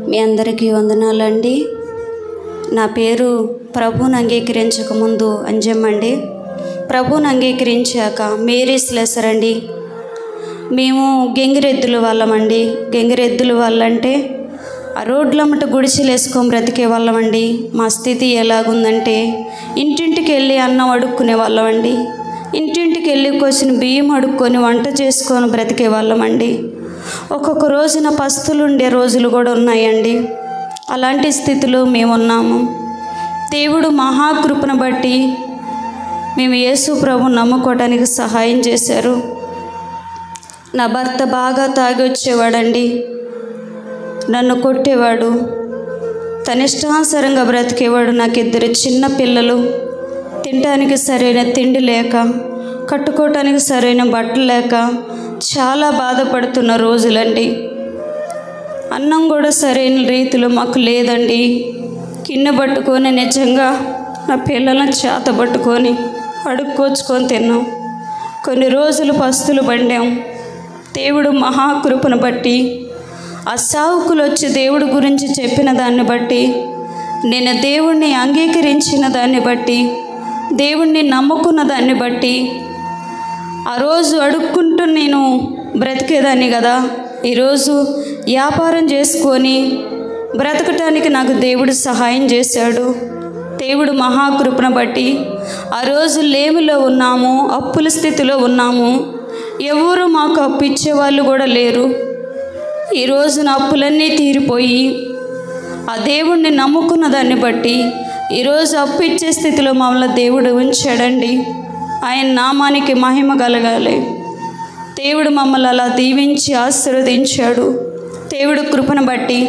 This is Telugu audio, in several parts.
మీ అందరికీ వందనాలండి. నా పేరు ప్రభువుని అంగీకరించక ముందు అంజమ్మండి. ప్రభువుని అంగీకరించాక మేరీ స్లెసర్ అండి. మేము గెంగిరెద్దుల వాళ్ళమండి. గెంగిరెద్దుల వాళ్ళంటే ఆ రోడ్లమ్మట గుడిసెలు వేసుకొని బ్రతికే వాళ్ళమండి. మా స్థితి ఎలాగుందంటే ఇంటింటికి వెళ్ళి అన్నం అడుక్కునే వాళ్ళమండి. ఇంటింటికి వెళ్ళి కోసిన బియ్యం అడుక్కొని వంట చేసుకొని బ్రతికే వాళ్ళమండి. ఒక్కొక్క రోజున పస్తులు ఉండే రోజులు కూడా ఉన్నాయండి. అలాంటి స్థితిలో మేమున్నాము. దేవుడు మహాకృపను బట్టి మేము యేసు ప్రభువుని నమ్ముకోవడానికి సహాయం చేశారు. నా భర్త బాగా తాగి వచ్చేవాడండి. నన్ను కొట్టేవాడు, తన ఇష్టానుసారంగా బ్రతికేవాడు. నాకు 2 చిన్న పిల్లలు, తినడానికి సరైన తిండి లేక, కట్టుకోవటానికి సరైన బట్టలు లేక చాలా బాధపడుతున్న రోజులండి. అన్నం కూడా సరైన రీతిలో మాకు లేదండి. కిన్నె పట్టుకొని నిజంగా నా పిల్లలను చేత పట్టుకొని అడుక్కోచుకొని తిన్నాం. కొన్ని రోజులు పస్తులు పడ్డాం. దేవుడు మహాకృపను బట్టి ఆ సావుకులు వచ్చి దేవుడి గురించి చెప్పిన దాన్ని బట్టి, నేను దేవుణ్ణి అంగీకరించిన దాన్ని బట్టి, దేవుణ్ణి నమ్ముకున్న దాన్ని బట్టి, ఆ రోజు అడుక్కుంటూ నేను బ్రతికేదాన్ని కదా, ఈరోజు వ్యాపారం చేసుకొని బ్రతకటానికి నాకు దేవుడు సహాయం చేశాడు. దేవుడు మహాకృపను బట్టి ఆ రోజు లేమిలో ఉన్నాము, అప్పుల స్థితిలో ఉన్నాము. ఎవరు మాకు అప్పు ఇచ్చేవాళ్ళు కూడా లేరు. ఈరోజు నా అప్పులన్నీ తీరిపోయి ఆ దేవుణ్ణి నమ్ముకున్న దాన్ని బట్టి ఈరోజు అప్పు ఇచ్చే స్థితిలో మమ్మల్ని దేవుడు ఉంచాడండి. ఆయన నామానికి మహిమ కలగాలి. దేవుడు మమ్మల్ని అలా దీవించి ఆశీర్వదించాడు. దేవుడు కృపను బట్టి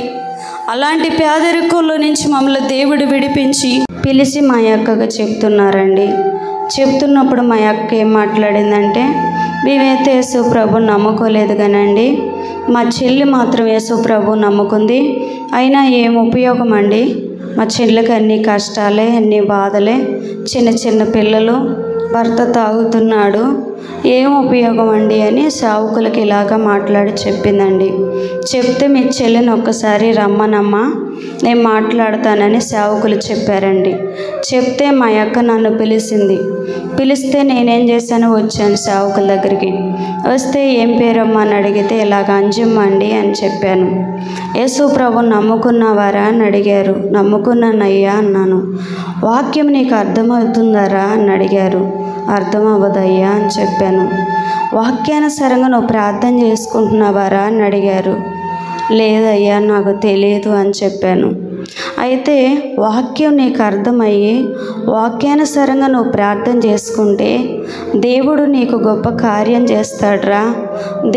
అలాంటి పేదరికంలో నుంచి మమ్మల్ని దేవుడు విడిపించి పిలిచి మా అక్కగా చెప్తున్నారండి. చెప్తున్నప్పుడు మా అక్క ఏం మాట్లాడిందంటే, మేమైతే యేసు ప్రభువుని నమ్ముకోలేదు కానండి, మా చెల్లి మాత్రం యేసు ప్రభువుని నమ్ముకుంది. అయినా ఏం ఉపయోగం అండి, మా చెల్లికి అన్ని కష్టాలే, అన్ని బాధలే, చిన్న చిన్న పిల్లలు, భర్త తాగుతున్నాడు, ఏం ఉపయోగం అండి అని సావుకులకి ఇలాగా మాట్లాడి చెప్పిందండి. చెప్తే మీ చెల్లిని ఒక్కసారి రమ్మనమ్మా, నేను మాట్లాడతానని సావుకులు చెప్పారండి. చెప్తే మా అక్క నన్ను పిలిచింది. పిలిస్తే నేనేం చేశాను, వచ్చాను సావుకుల దగ్గరికి. వస్తే ఏం పేరమ్మా అని అడిగితే ఇలాగ అంజమ్మ అండి అని చెప్పాను. యేసు ప్రభువుని నమ్ముకున్నావారా అని అడిగారు. నమ్ముకున్నానయ్యా అన్నాను. వాక్యం నీకు అర్థమవుతుందారా అని అడిగారు. అర్థం అవ్వదయ్యా అని చెప్పాను. వాక్యానుసారంగా నువ్వు ప్రార్థన చేసుకుంటున్నావారా అని అడిగారు. లేదయ్యా నాకు తెలియదు అని చెప్పాను. అయితే వాక్యం నీకు అర్థమయ్యి వాక్యానుసారంగా నువ్వు ప్రార్థన చేసుకుంటే దేవుడు నీకు గొప్ప కార్యం చేస్తాడురా,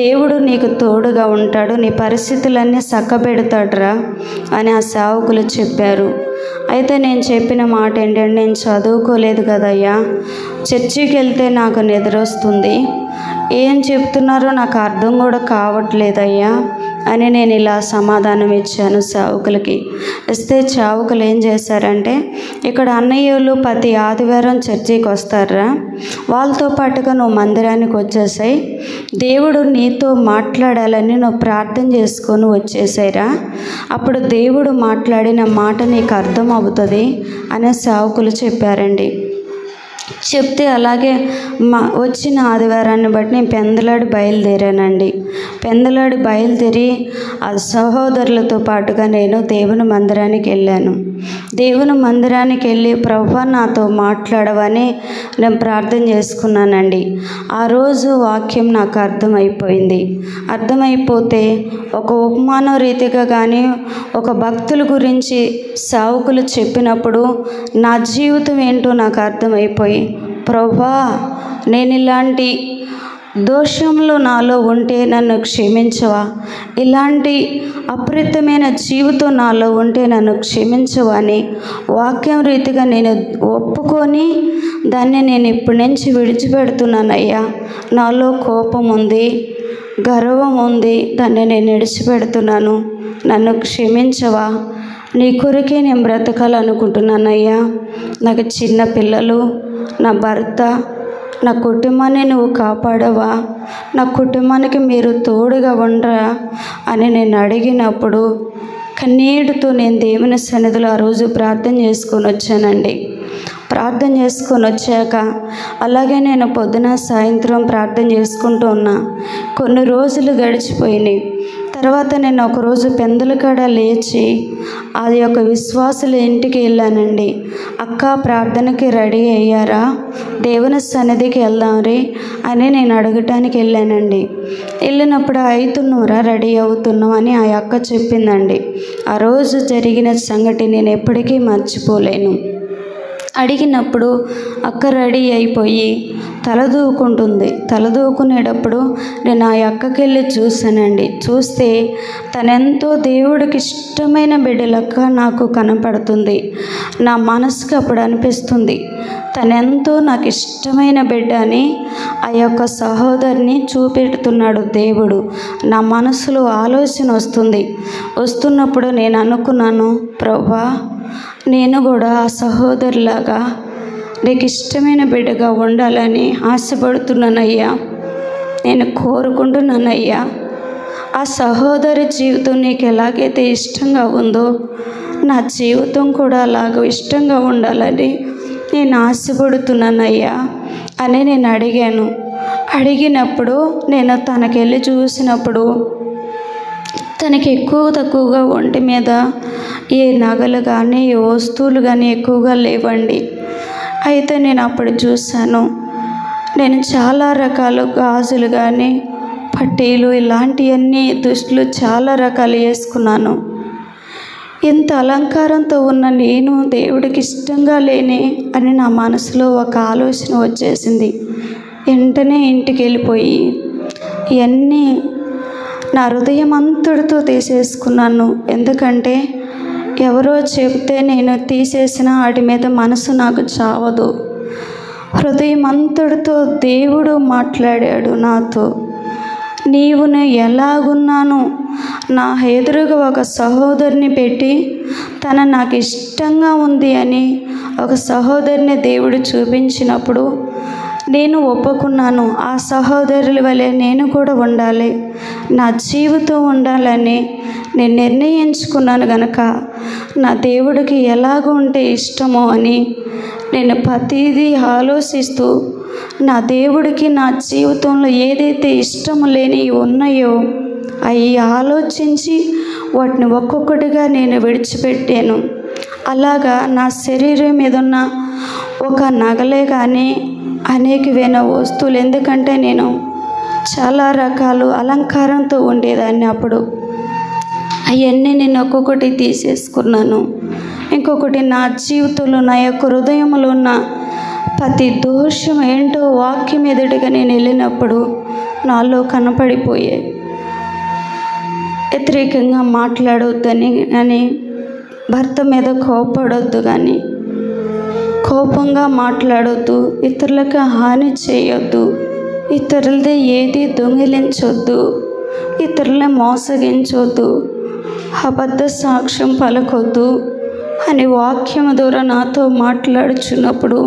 దేవుడు నీకు తోడుగా ఉంటాడు, నీ పరిస్థితులన్నీ చక్కబెడతాడురా అని ఆ సేవకులు చెప్పారు. అయితే నేను చెప్పిన మాట ఏంటంటే, నేను చదువుకోలేదు కదయ్యా, చర్చికి వెళ్తే నాకు నిద్ర వస్తుంది, ఏం చెప్తున్నారో నాకు అర్థం కూడా కావట్లేదయ్యా అని నేను ఇలా సమాధానం ఇచ్చాను సేవకులకి. ఇస్తే సేవకులు ఏం చేశారంటే, ఇక్కడ అన్నయ్యలు ప్రతి ఆదివారం చర్చికి వస్తారా, వాళ్ళతో పాటుగా నువ్వు మందిరానికి వచ్చేసాయి, దేవుడు నీతో మాట్లాడాలని నువ్వు ప్రార్థన చేసుకొని వచ్చేసాయిరా, అప్పుడు దేవుడు మాట్లాడిన మాట నీకు అర్థం అవుతుంది అనే సేవకులు చెప్పారండి. చెప్తే అలాగే వచ్చిన ఆదివారాన్ని బట్టి నేను పెందలాడి బయలుదేరానండి. పెందలాడి బయలుదేరి ఆ సహోదరులతో పాటుగా నేను దేవుని మందిరానికి వెళ్ళాను. దేవుని మందిరానికి వెళ్ళి ప్రభువా నాతో మాట్లాడవని నేను ప్రార్థన చేసుకున్నానండి. ఆ రోజు వాక్యం నాకు అర్థమైపోయింది. అర్థమైపోతే ఒక ఉపమానం రీతిగా కానీ ఒక భక్తుల గురించి సేవకులు చెప్పినప్పుడు నా జీవితం ఏంటో నాకు అర్థమైపోయి, ప్రభువా నేను ఇలాంటి దోషంలో నాలో ఉంటే నన్ను క్షమించవా, ఇలాంటి అపరితమైన జీవితం నాలో ఉంటే నన్ను క్షమించవా అని వాక్యం రీతిగా నేను ఒప్పుకొని దాన్ని నేను ఇప్పటి నుంచి విడిచిపెడుతున్నానయ్యా. నాలో కోపం ఉంది, గర్వం ఉంది, దాన్ని నేను విడిచిపెడుతున్నాను, నన్ను క్షమించవా, నీ కొరకే నేను బ్రతకాలనుకుంటున్నానయ్యా. నాకు చిన్న పిల్లలు, నా భర్త, నా కుటుంబాన్ని నువ్వు కాపాడవా, నా కుటుంబానికి మీరు తోడుగా ఉండరా అని నేను అడిగినప్పుడు కన్నీటితో నేను దేవుని సన్నిధిలో ఆ రోజు ప్రార్థన చేసుకొని వచ్చానండి. ప్రార్థన చేసుకొని వచ్చాక అలాగే నేను పొద్దున సాయంత్రం ప్రార్థన చేసుకుంటూ ఉన్నా. కొన్ని రోజులు గడిచిపోయినాయి. తర్వాత నేను ఒకరోజు పెందల కాడ లేచి అది ఒక విశ్వాసుల ఇంటికి వెళ్ళానండి. అక్క ప్రార్థనకి రెడీ అయ్యారా, దేవుని సన్నిధికి వెళ్దాం రే అని నేను అడగటానికి వెళ్ళానండి. వెళ్ళినప్పుడు అవుతున్నారా, రెడీ అవుతున్నాం అని ఆ అక్క చెప్పిందండి. ఆ రోజు జరిగిన సంగతి నేను ఎప్పటికీ మర్చిపోలేను. అడిగినప్పుడు అక్క రెడీ అయిపోయి తలదూకుంటుంది. తలదూకునేటప్పుడు నేను ఆ అక్కకి వెళ్ళి చూశానండి. చూస్తే తనెంతో దేవుడికి ఇష్టమైన బిడ్డలక్క నాకు కనపడుతుంది. నా మనసుకు అప్పుడు అనిపిస్తుంది తనెంతో నాకు ఇష్టమైన బిడ్డ అని ఆ యొక్క సహోదరిని చూపెడుతున్నాడు దేవుడు. నా మనసులో ఆలోచన వస్తున్నప్పుడు నేను అనుకున్నాను, ప్రభువా నేను కూడా ఆ సహోదరులాగా నీకు ఇష్టమైన బిడ్డగా ఉండాలని ఆశపడుతున్నానయ్యా, నేను కోరుకుంటున్నానయ్యా. ఆ సహోదరి జీవితం నీకు ఎలాగైతే ఇష్టంగా ఉందో నా జీవితం కూడా అలాగ ఇష్టంగా ఉండాలని నేను ఆశపడుతున్నానయ్యా అని నేను అడిగాను. అడిగినప్పుడు నేను తనకెళ్ళి చూసినప్పుడు తనకి ఎక్కువ తక్కువగా ఒంటి మీద ఏ నగలు కానీ ఏ వస్తువులు కానీ ఎక్కువగా లేవండి. అయితే నేను అప్పుడు చూశాను, నేను చాలా రకాల గాజులు కానీ పట్టీలు ఇలాంటివన్నీ దుస్తులు చాలా రకాలు వేసుకున్నాను. ఇంత అలంకారంతో ఉన్న నేను దేవుడికి ఇష్టంగా లేనే అని నా మనసులో ఒక ఆలోచన వచ్చేసింది. వెంటనే ఇంటికి వెళ్ళిపోయి ఇవన్నీ నా హృదయం అంతటితో తీసేసుకున్నాను. ఎందుకంటే ఎవరో చెప్తే నేను తీసేసిన వాటి మీద మనసు నాకు చావదు. హృదయం అంతటితో దేవుడు మాట్లాడాడు నాతో. నేను ఎలాగున్నాను, నా ఎదురుగా ఒక సహోదరిని పెట్టి తన నాకు ఇష్టంగా ఉంది అని ఒక సహోదరిని దేవుడు చూపించినప్పుడు నేను ఒప్పుకున్నాను. ఆ సహోదరుల వలె నేను కూడా ఉండాలి, నా జీవితం ఉండాలని నేను నిర్ణయించుకున్నాను. గనక నా దేవుడికి ఎలాగ ఉంటే ఇష్టమో అని నేను ప్రతిదీ ఆలోచిస్తూ నా దేవుడికి నా జీవితంలో ఏదైతే ఇష్టము లేని ఉన్నాయో అవి ఆలోచించి వాటిని ఒక్కొక్కటిగా నేను విడిచిపెట్టాను. అలాగా నా శరీరం మీద ఉన్న ఒక నగలే కానీ అనేకమైన వస్తువులు, ఎందుకంటే నేను చాలా రకాలు అలంకారంతో ఉండేదాన్ని. అప్పుడు అవన్నీ నేను ఒక్కొక్కటి తీసేసుకున్నాను. ఇంకొకటి నా జీవితంలో నా యొక్క హృదయంలో ఉన్న ప్రతి దోషం ఏంటో వాక్యం ఎదుటిగా నేను వెళ్ళినప్పుడు నాలో కనపడిపోయాయి. వ్యతిరేకంగా మాట్లాడొద్దని కానీ, భర్త మీద కోపడొద్దు కానీ, కోపంగా మాట్లాడొద్దు, ఇతరులకు హాని చేయొద్దు, ఇతరులది ఏది దొంగిలించొద్దు, ఇతరులను మోసగించొద్దు, అబద్ధ సాక్ష్యం పలకొద్దు అని వాక్యం ద్వారా నాతో మాట్లాడుచున్నప్పుడు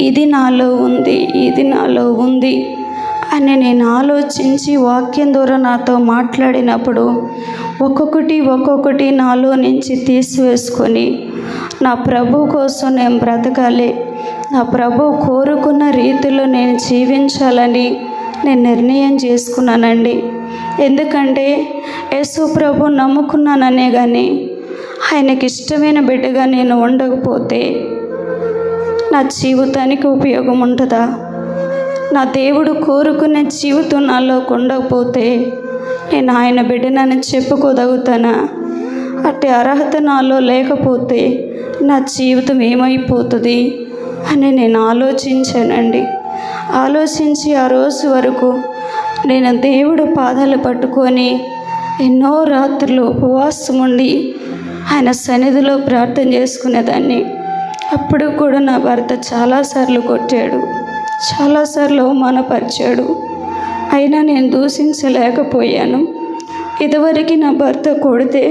ఇది నాలో ఉంది, ఇది నాలో ఉంది అని నేను ఆలోచించి వాక్యం ద్వారా నాతో మాట్లాడినప్పుడు ఒక్కొక్కటి నాలో నుంచి తీసివేసుకొని నా ప్రభు కోసం నేను బ్రతకాలి, నా ప్రభు కోరుకున్న రీతిలో నేను జీవించాలని నేను నిర్ణయం చేసుకున్నానండి. ఎందుకంటే యేసు ప్రభు నమ్ముకున్నాననే కానీ ఆయనకి ఇష్టమైన బిడ్డగా నేను ఉండకపోతే నా జీవితానికి ఉపయోగం ఉంటుందా? నా దేవుడు కోరుకునే జీవితం నాలో ఉండకపోతే నేను ఆయన బిడ్డనని చెప్పుకోగలుగుతానా? అట్టి అర్హత నాలో లేకపోతే నా జీవితం ఏమైపోతుంది అని నేను ఆలోచించానండి. ఆలోచించి ఆ రోజు వరకు నేను దేవుడు పాదాలు పట్టుకొని ఎన్నో రాత్రులు ఉపవాసం ఉండి ఆయన సన్నిధిలో ప్రార్థన చేసుకునేదాన్ని. అప్పుడు కూడా నా భర్త చాలాసార్లు కొట్టాడు, చాలాసార్లు అవమానపరిచాడు. అయినా నేను దూషించలేకపోయాను. ఇదివరకు నా భర్త కొడితే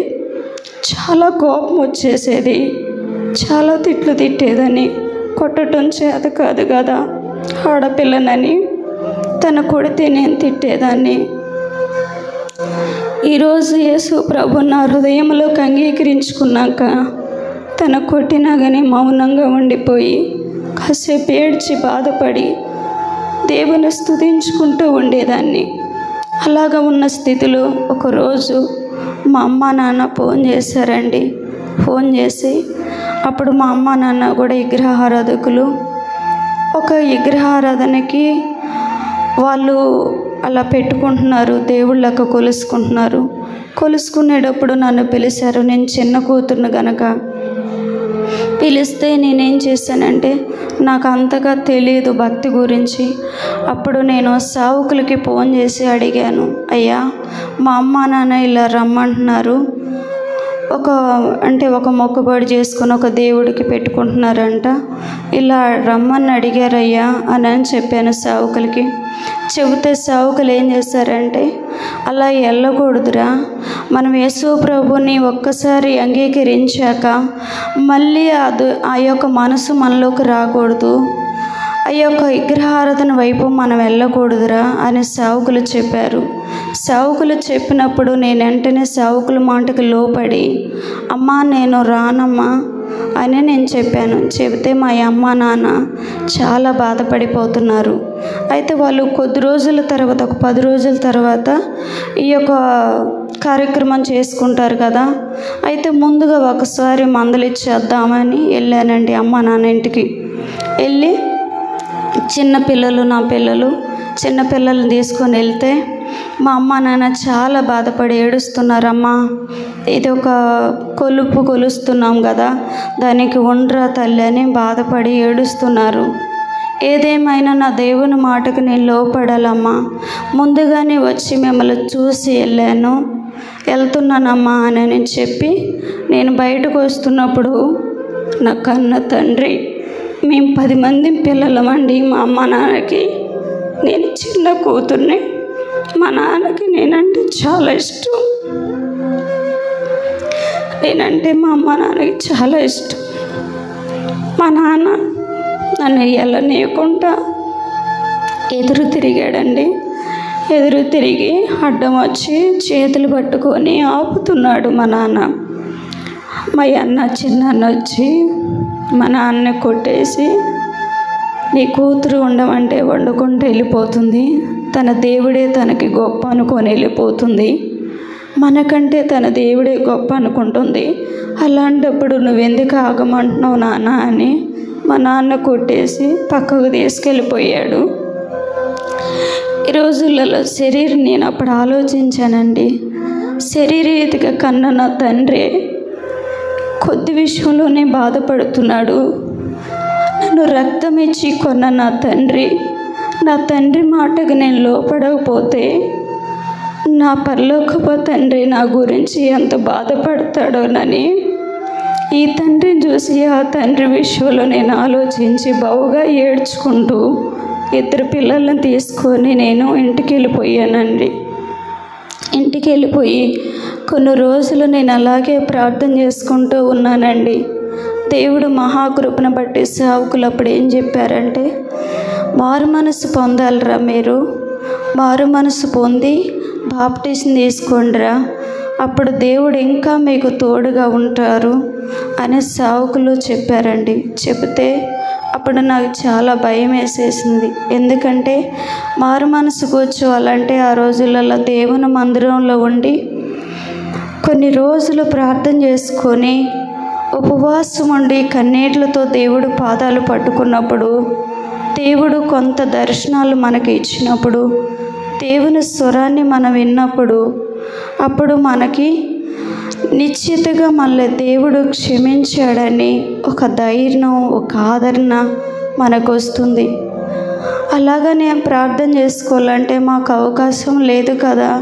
చాలా కోపం వచ్చేసేది, చాలా తిట్లు తిట్టేదని. కొట్టడం చేత కాదు కదా, ఆడపిల్లనని తను కొడితే నేను తిట్టేదాన్ని. ఈరోజు యేసు ప్రభు నా హృదయంలోకి అంగీకరించుకున్నాక తన కొట్టినా కానీ మౌనంగా ఉండిపోయి కాసేపు ఏడ్చి బాధపడి దేవుని స్తుతించుకుంటూ ఉండేదాన్ని. అలాగా ఉన్న స్థితిలో ఒకరోజు మా అమ్మ నాన్న ఫోన్ చేశారండి. ఫోన్ చేసి అప్పుడు మా అమ్మ నాన్న కూడా విగ్రహారాధకులు. ఒక విగ్రహారాధనకి వాళ్ళు అలా పెట్టుకుంటున్నారు, దేవుళ్ళకు కొలుసుకుంటున్నారు. కొలుసుకునేటప్పుడు నన్ను పిలిచారు. నేను చిన్న కూతురును గనక పిలిస్తే నేనేం చేశానంటే, నాకు అంతగా తెలియదు భక్తి గురించి. అప్పుడు నేను సావుకులకి ఫోన్ చేసి అడిగాను, అయ్యా మా అమ్మ నాన్న ఇలా రమ్మంటున్నారు, ఒక మొక్కుబడి చేసుకుని ఒక దేవుడికి పెట్టుకుంటున్నారంట, ఇలా రమ్మని అడిగారయ్యా అని చెప్పాను సావుకులకి. చెబితే సావుకులు ఏం చేశారంటే, అలా వెళ్ళకూడదురా, మనం యేసు ప్రభుని ఒక్కసారి అంగీకరించాక మళ్ళీ ఆ యొక్క మనసు మనలోకి రాకూడదు, ఆ యొక్క విగ్రహారాధన వైపు మనం వెళ్ళకూడదురా అని సావుకులు చెప్పారు. సావుకులు చెప్పినప్పుడు నేను వెంటనే సావుకుల మాటకు లోపడి, అమ్మా నేను రానమ్మా అని నేను చెప్పాను. చెబితే మా అమ్మ నాన్న చాలా బాధపడిపోతున్నారు. అయితే వాళ్ళు కొద్ది రోజుల తర్వాత, ఒక 10 రోజుల తర్వాత ఈ యొక్క కార్యక్రమం చేసుకుంటారు కదా. అయితే ముందుగా ఒకసారి మందలిచ్చేద్దామని వెళ్ళానండి అమ్మ నాన్న ఇంటికి. వెళ్ళి చిన్నపిల్లలు, నా పిల్లలు, చిన్నపిల్లల్ని తీసుకొని వెళ్తే మా అమ్మ నాన్న చాలా బాధపడి ఏడుస్తున్నారమ్మా, ఇది ఒక కొలుస్తున్నాం కదా, దానికి ఉండరా తల్లి అని బాధపడి ఏడుస్తున్నారు. ఏదేమైనా నా దేవుని మాటకు నేను లోపడాలమ్మా, ముందుగానే వచ్చి మిమ్మల్ని చూసి వెళ్తున్నానమ్మా అని చెప్పి నేను బయటకు వస్తున్నప్పుడు నా కన్న తండ్రి, మేము 10 మంది పిల్లలమండి, మా అమ్మ నాన్నకి నేను చిన్న కూతుర్ని, మా నాన్నకి నేనంటే చాలా ఇష్టం, నేనంటే మా అమ్మ నాన్నకి చాలా ఇష్టం. మా నాన్న నన్ను వెళ్ళనీయకుండా ఎదురు తిరిగాడండి. ఎదురు తిరిగి అడ్డం వచ్చి చేతులు పట్టుకొని ఆపుతున్నాడు మా నాన్న. మా చిన్న వచ్చి మా నాన్నని కొట్టేసి, నీ కూతురు ఉండమంటే వండుకుంటూ వెళ్ళిపోతుంది, తన దేవుడే తనకి గొప్ప అనుకొని వెళ్ళిపోతుంది, మనకంటే తన దేవుడే గొప్ప అనుకుంటుంది, అలాంటప్పుడు నువ్వెందుకు ఆగమంటున్నావు నాన్న అని మా నాన్న కొట్టేసి పక్కకు తీసుకెళ్ళిపోయాడు. ఈ రోజులలో నేను అప్పుడు ఆలోచించానండి, శరీరీతిగా కన్న నా తండ్రి కొద్ది విషయంలోనే బాధపడుతున్నాడు. నన్ను రక్తం ఇచ్చి కొన్న నా తండ్రి మాటకు నేను లోపడకపోతే నా పరలోకపు తండ్రి నా గురించి ఎంత బాధపడతాడోనని ఈ తండ్రిని చూసి ఆ తండ్రి విషయంలో నేను ఆలోచించి బావుగా ఏడ్చుకుంటూ 2 పిల్లలను తీసుకొని నేను ఇంటికి వెళ్ళిపోయానండి. ఇంటికి వెళ్ళిపోయి కొన్ని రోజులు నేను అలాగే ప్రార్థన చేసుకుంటూ ఉన్నానండి. దేవుడు మహాకృపను బట్టి సావుకులు అప్పుడు ఏం చెప్పారంటే, మారు మనసు పొందాలరా, మీరు మారు మనసు పొంది బాప్టిజం తీసుకోండిరా, అప్పుడు దేవుడు ఇంకా మీకు తోడుగా ఉంటారు అని సావుకులు చెప్పారండి. చెబితే అప్పుడు నాకు చాలా భయం వేసేసింది. ఎందుకంటే మారు మనసు కూర్చోవాలంటే ఆ రోజులలో దేవుని మందిరంలో ఉండి కొన్ని రోజులు ప్రార్థన చేసుకొని ఉపవాసం ఉండి కన్నీళ్లతో దేవుడు పాదాలు పట్టుకున్నప్పుడు, దేవుడు కొంత దర్శనాలు మనకి ఇచ్చినప్పుడు, దేవుని స్వరాన్ని మనం విన్నప్పుడు, అప్పుడు మనకి నిశ్చితగా మళ్ళీ దేవుడు క్షమించాడని ఒక ధైర్యం, ఒక ఆదరణ మనకు వస్తుంది. అలాగా నేను ప్రార్థన చేసుకోవాలంటే మాకు అవకాశం లేదు కదా.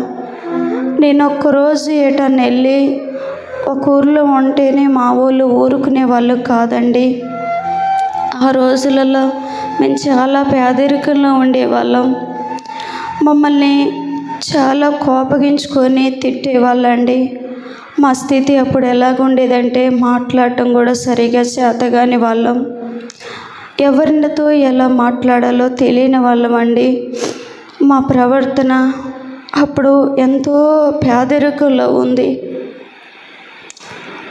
నేను ఒక్కరోజు ఏటన్నా వెళ్ళి ఒక ఊర్లో ఉంటేనే మా ఊళ్ళు ఊరుకునే వాళ్ళు కాదండి. ఆ రోజులలో మేము చాలా పేదరికంలో ఉండేవాళ్ళం. మమ్మల్ని చాలా కోపగించుకొని తిట్టేవాళ్ళండి. మా స్థితి అప్పుడు ఎలాగుండేదంటే మాట్లాడటం కూడా సరిగా చేతగాని వాళ్ళం, ఎవరితో ఎలా మాట్లాడాలో తెలియని వాళ్ళం అండి. మా ప్రవర్తన అప్పుడు ఎంతో పేదరికంలో ఉంది.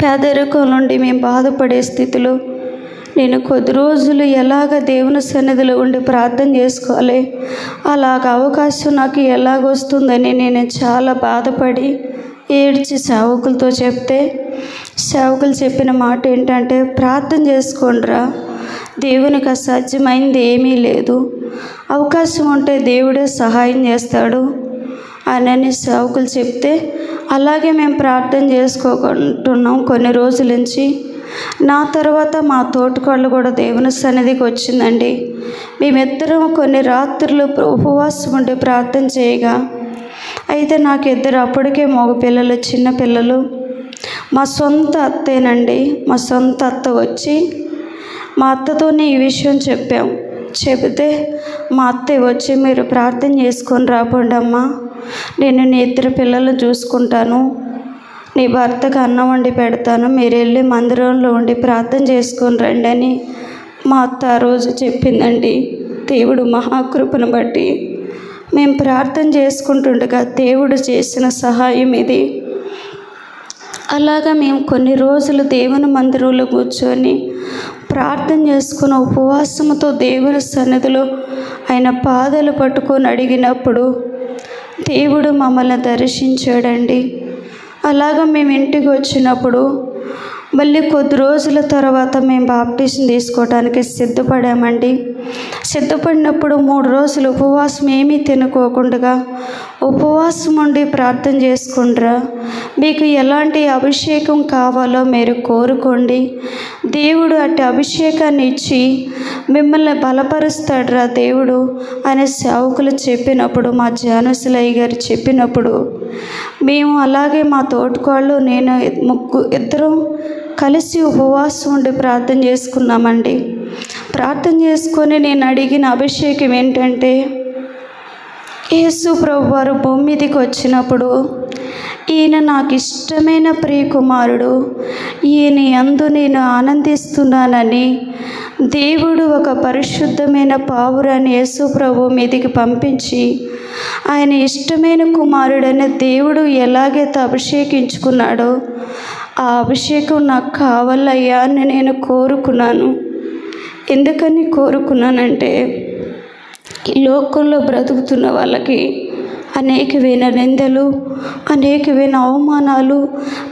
పేదరికం నుండి మేము బాధపడే స్థితిలో నేను కొద్ది రోజులు ఎలాగ దేవుని సన్నిధిలో ఉండి ప్రార్థన చేసుకోవాలి, అలాగ అవకాశం నాకు ఎలాగొస్తుందని నేను చాలా బాధపడి ఏడ్చి సేవకులతో చెప్తే సేవకులు చెప్పిన మాట ఏంటంటే, ప్రార్థన చేసుకోండిరా, దేవునికి అసాధ్యమైంది ఏమీ లేదు, అవకాశం ఉంటే దేవుడే సహాయం చేస్తాడు అని సేవకులు చెప్తే అలాగే మేము ప్రార్థన చేసుకోకుంటున్నాం కొన్ని రోజుల నుంచి. నా తర్వాత మా తోటికోళ్ళు కూడా దేవుని సన్నిధికి వచ్చిందండి. మేమిద్దరం కొన్ని రాత్రులు ఉపవాసం ఉండి ప్రార్థన చేయగా, అయితే నాకు ఇద్దరు అప్పటికే మగ పిల్లలు, చిన్న పిల్లలు. మా సొంత అత్తేనండి, మా సొంత అత్త వచ్చి మా అత్తతోనే ఈ విషయం చెబితే మా అత్తయ్య వచ్చి, మీరు ప్రార్థన చేసుకొని రాపోండి అమ్మా, నేను నీ ఇద్దరు పిల్లలు చూసుకుంటాను, నీ భర్తకు అన్నం వండి పెడతాను, మీరు వెళ్ళి మందిరంలో ఉండి ప్రార్థన చేసుకొని రండి అని మా అత్త ఆ రోజు చెప్పిందండి. దేవుడు మహాకృపను బట్టి మేము ప్రార్థన చేసుకుంటుండగా దేవుడు చేసిన సహాయం ఇది. అలాగా మేము కొన్ని రోజులు దేవుని మందిరంలో కూర్చొని ప్రార్థన చేసుకుని ఉపవాసంతో దేవుని సన్నిధిలో ఆయన పాదాలు పట్టుకొని అడిగినప్పుడు దేవుడు మమ్మల్ని దర్శించాడండి. అలాగా మేము ఇంటికి వచ్చినప్పుడు మళ్ళీ కొద్ది రోజుల తర్వాత మేము బాప్టిజం తీసుకోవడానికి సిద్ధపడామండి. సిద్ధపడినప్పుడు 3 రోజులు ఉపవాసం ఏమీ తినుకోకుండా ఉపవాసం ఉండి ప్రార్థన చేసుకుంటారా, మీకు ఎలాంటి అభిషేకం కావాలో మీరు కోరుకోండి, దేవుడు అట్టి అభిషేకాన్ని ఇచ్చి మిమ్మల్ని బలపరుస్తాడురా దేవుడు అనే సేవకులు చెప్పినప్పుడు, మా జానసులయ్య గారు చెప్పినప్పుడు మేము అలాగే మా తోటికోళ్ళు నేను ఇద్దరం కలిసి ఉపవాసం ఉండి ప్రార్థన చేసుకున్నామండి. ప్రార్థన చేసుకొని నేను అడిగిన అభిషేకం ఏంటంటే, యేసు ప్రభు వారు భూమి మీదకి వచ్చినప్పుడు ఈయన నాకు ఇష్టమైన ప్రియకుమారుడు, ఈయన యందు నేను ఆనందిస్తున్నానని దేవుడు ఒక పరిశుద్ధమైన పావురాన్ని యేసు ప్రభు మీదకి పంపించి ఆయన ఇష్టమైన కుమారుడైన దేవుడు ఎలాగైతే అభిషేకించుకున్నాడో ఆ అభిషేకం నాకు కావాలయ్యా అని నేను కోరుకున్నాను. ఎందుకని కోరుకున్నానంటే, ఈ లోకంలో బ్రతుకుతున్న వాళ్ళకి అనేకమైన నిందలు, అనేకమైన అవమానాలు,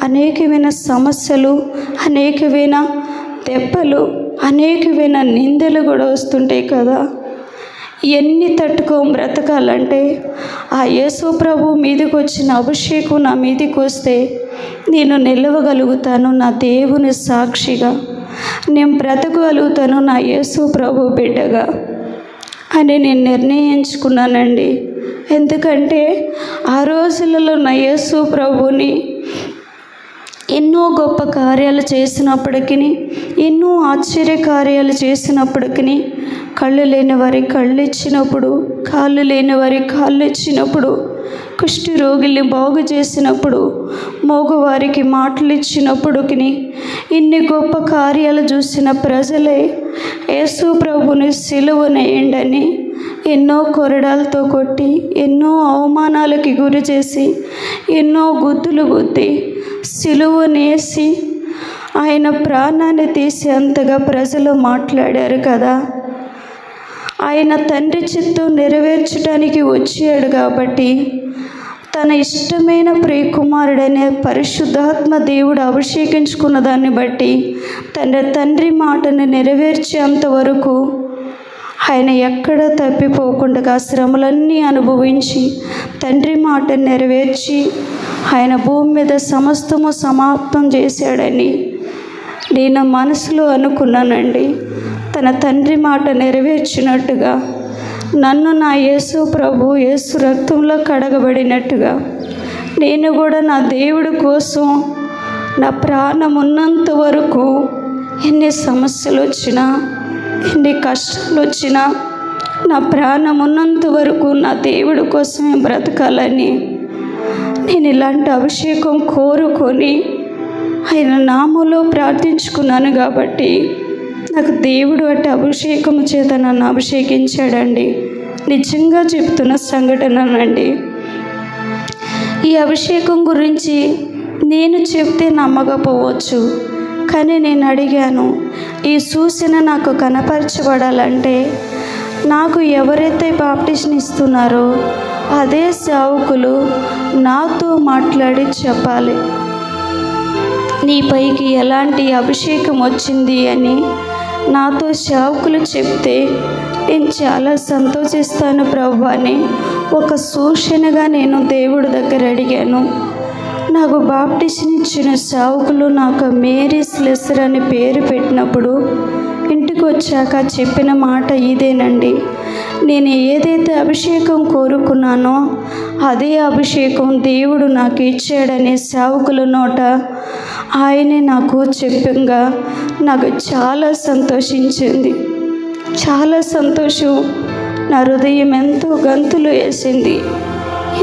అనేకమైన సమస్యలు, అనేకమైన దెబ్బలు, అనేకమైన నిందలు కూడా వస్తుంటాయి కదా. ఎన్ని బ్రతకాలంటే ఆ యేసు ప్రభు మీదకి వచ్చిన అభిషేకం నా మీదకి వస్తే నేను నిలవగలుగుతాను, నా దేవుని సాక్షిగా నేను బ్రతకగలుగుతాను, నా యేసు ప్రభు బిడ్డగా అని నేను నిర్ణయించుకున్నానండి. ఎందుకంటే ఆ రోజులలో నా యేసు ప్రభుని ఎన్నో గొప్ప కార్యాలు చేసినప్పటికీ, ఎన్నో ఆశ్చర్య కార్యాలు చేసినప్పటికీ, కళ్ళు లేని వారికి కళ్ళు ఇచ్చినప్పుడు, కాళ్ళు లేని వారికి కాళ్ళు ఇచ్చినప్పుడు, కుష్టి రోగుల్ని బాగు చేసినప్పుడు, మోగవారికి మాటలు ఇచ్చినప్పటికీ, ఇన్ని గొప్ప కార్యాలు చూసిన ప్రజలే యేసు ప్రభుని సిలువనేయండని ఎన్నో కొరడాలతో కొట్టి, ఎన్నో అవమానాలకి గురి చేసి, ఎన్నో గుద్దులు గుద్ది సిలువనేసి ఆయన ప్రాణాన్ని తీసేంతగా ప్రజలు మాట్లాడారు కదా. ఆయన తండ్రి చిత్తం నెరవేర్చడానికి వచ్చాడు కాబట్టి తన ఇష్టమైన ప్రియకుమారుడనే పరిశుద్ధాత్మ దేవుడు అభిషేకించుకున్న దాన్ని బట్టి తన తండ్రి మాటను నెరవేర్చేంత వరకు ఆయన ఎక్కడ తప్పిపోకుండా శ్రమలన్నీ అనుభవించి తండ్రి మాటను నెరవేర్చి ఆయన భూమి మీద సమస్తము సమాప్తం చేశాడని నేను మనసులో అనుకున్నానండి. తన తండ్రి మాట నెరవేర్చినట్టుగా నన్ను నా యేసు ప్రభు యేసు రక్తంలో కడగబడినట్టుగా నేను కూడా నా దేవుడి కోసం నా ప్రాణం ఉన్నంత వరకు ఎన్ని సమస్యలు వచ్చినా, ఎన్ని కష్టాలు వచ్చినా, నా ప్రాణం ఉన్నంత వరకు నా దేవుడి కోసమే బ్రతకాలని నేను ఇలాంటి అభిషేకం కోరుకొని ఆయన నామంలో ప్రార్థించుకున్నాను. కాబట్టి నాకు దేవుడు అట్టి అభిషేకం చేత నన్ను అభిషేకించాడండి. నిజంగా చెప్తున్న సంఘటననండి. ఈ అభిషేకం గురించి నేను చెప్తే నమ్మకపోవచ్చు, కానీ నేను అడిగాను, ఈ సూచన నాకు కనపరచబడాలంటే నాకు ఎవరైతే బాప్టిజం ఇస్తున్నారో అదే సేవకులు నాతో మాట్లాడి చెప్పాలి, నీపైకి ఎలాంటి అభిషేకం వచ్చింది అని నాతో సేవకులు చెప్తే నేను చాలా సంతోషిస్తాను ప్రభు అని ఒక సూచనగా నేను దేవుడి దగ్గర అడిగాను. నాకు బాప్టిజం ఇచ్చిన సేవకులు నాకు మేరీ స్లెసర్ అని పేరు పెట్టినప్పుడు ఇంటికి వచ్చాక చెప్పిన మాట ఇదేనండి, నేను ఏదైతే అభిషేకం కోరుకున్నానో అదే అభిషేకం దేవుడు నాకు ఇచ్చాడనే సేవకుల నోట ఆయనే నాకు చెప్పంగా నాకు చాలా సంతోషించింది, చాలా సంతోషం. నా హృదయం ఎంతో గంతులు వేసింది.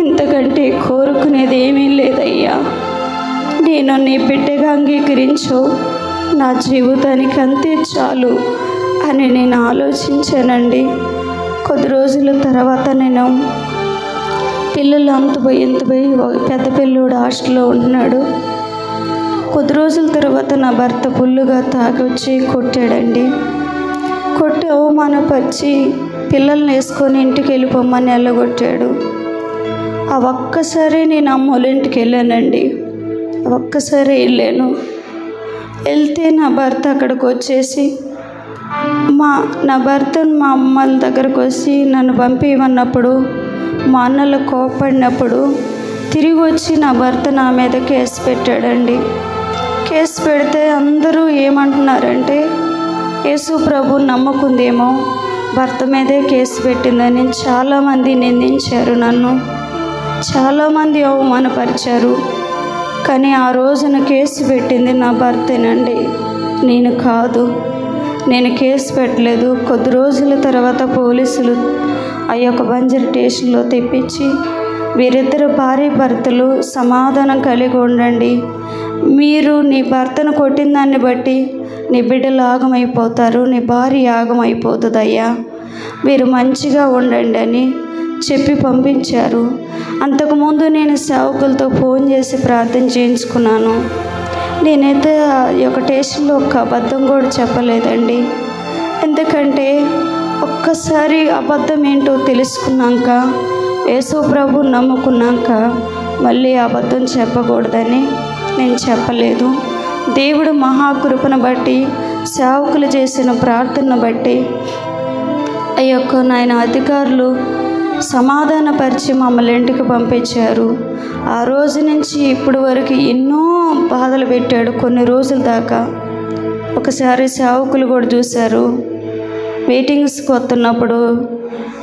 ఇంతకంటే కోరుకునేది ఏమీ లేదయ్యా, నేను నీ బిడ్డగా అంగీకరించు, నా జీవితానికి అంతే చాలు అని నేను ఆలోచించానండి. కొద్ది రోజుల తర్వాత నేను పిల్లలు ఎంత పోయి పెద్ద పిల్లోడు హాస్టల్లో ఉంటున్నాడు. కొద్ది రోజుల తర్వాత నా భర్త ఫుల్లుగా తాగొచ్చి కొట్టాడండి. కొట్టి అవమానపరిచి పిల్లల్ని వేసుకొని ఇంటికి వెళ్ళిపోమ్మని వెళ్ళగొట్టాడు. ఆ ఒక్కసారి నేను అమ్మోళ్ళ ఇంటికి వెళ్ళానండి. ఒక్కసారి వెళ్ళాను. వెళ్తే నా భర్త అక్కడికి వచ్చేసి నా భర్తను మా అమ్మల దగ్గరకు వచ్చి నన్ను పంపివన్నప్పుడు మా అన్నలు కోపడినప్పుడు తిరిగి వచ్చి నా భర్త నా మీద కేసు పెట్టాడండి. కేసు పెడితే అందరూ ఏమంటున్నారంటే యేసు ప్రభు నమ్మకుందేమో భర్త మీదే కేసు పెట్టిందని చాలామంది నిందించారు, నన్ను చాలామంది అవమానపరిచారు. కానీ ఆ రోజున కేసు పెట్టింది నా భర్తేనండి, నేను కాదు. నేను కేసు పెట్టలేదు. కొద్ది రోజుల తర్వాత పోలీసులు ఆ యొక్క బంజర్ స్టేషన్లో తెప్పించి వీరిద్దరు భార్య భర్తలు సమాధానం కలిగి ఉండండి, మీరు నీ భర్తను కొట్టిన దాన్ని బట్టి నీ బిడ్డలు ఆగమైపోతారు, నీ భార్య ఆగమైపోతుందయ్యా, మీరు మంచిగా ఉండండి అని చెప్పి పంపించారు. అంతకుముందు నేను సేవకులతో ఫోన్ చేసి ప్రార్థన చేయించుకున్నాను. నేనైతే ఈ యొక్క స్టేషన్లో ఒక్క అబద్ధం కూడా చెప్పలేదండి. ఎందుకంటే ఒక్కసారి అబద్ధం ఏంటో తెలుసుకున్నాక, యేసు ప్రభు నమ్ముకున్నాక మళ్ళీ అబద్ధం చెప్పకూడదని నేను చెప్పలేదు. దేవుడు మహాకృపను బట్టి, సేవకులు చేసిన ప్రార్థనను బట్టి ఆ యొక్క నాయన అధికారులు సమాధానపరిచి మమ్మల్ని ఇంటికి పంపించారు. ఆ రోజు నుంచి ఇప్పటి వరకు ఎన్నో బాధలు పెట్టాడు, కొన్ని రోజుల దాకా. ఒకసారి సేవకులు కూడా చూశారు, మీటింగ్స్కి వస్తున్నప్పుడు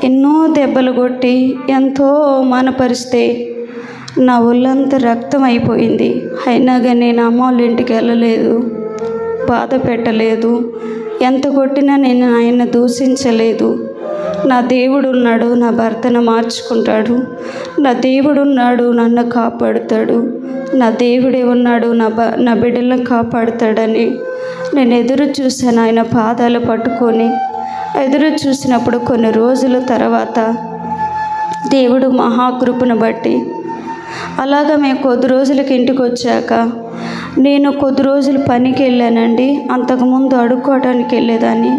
ఎన్నో దెబ్బలు కొట్టి ఎంతో అవమానపరిస్తే నా ఒళ్ళంతా రక్తం అయిపోయింది. అయినా కానీ నేను అమ్మ వాళ్ళ ఇంటికి వెళ్ళలేదు, బాధ పెట్టలేదు, ఎంత కొట్టినా నేను ఆయన దూషించలేదు. నా దేవుడు ఉన్నాడు, నా భర్తను మార్చుకుంటాడు, నా దేవుడు ఉన్నాడు, నన్ను కాపాడుతాడు, నా దేవుడే ఉన్నాడు, నా బిడ్డలను కాపాడుతాడని నేను ఎదురు చూశాను. ఆయన పాదాలు పట్టుకొని ఎదురు చూసినప్పుడు కొన్ని రోజుల తర్వాత దేవుడు మహాకృపను బట్టి అలాగా మేము కొద్ది రోజులకి ఇంటికి వచ్చాక నేను కొద్ది రోజులు పనికి వెళ్ళానండి. అంతకుముందు అడుక్కోవడానికి వెళ్ళేదాన్ని,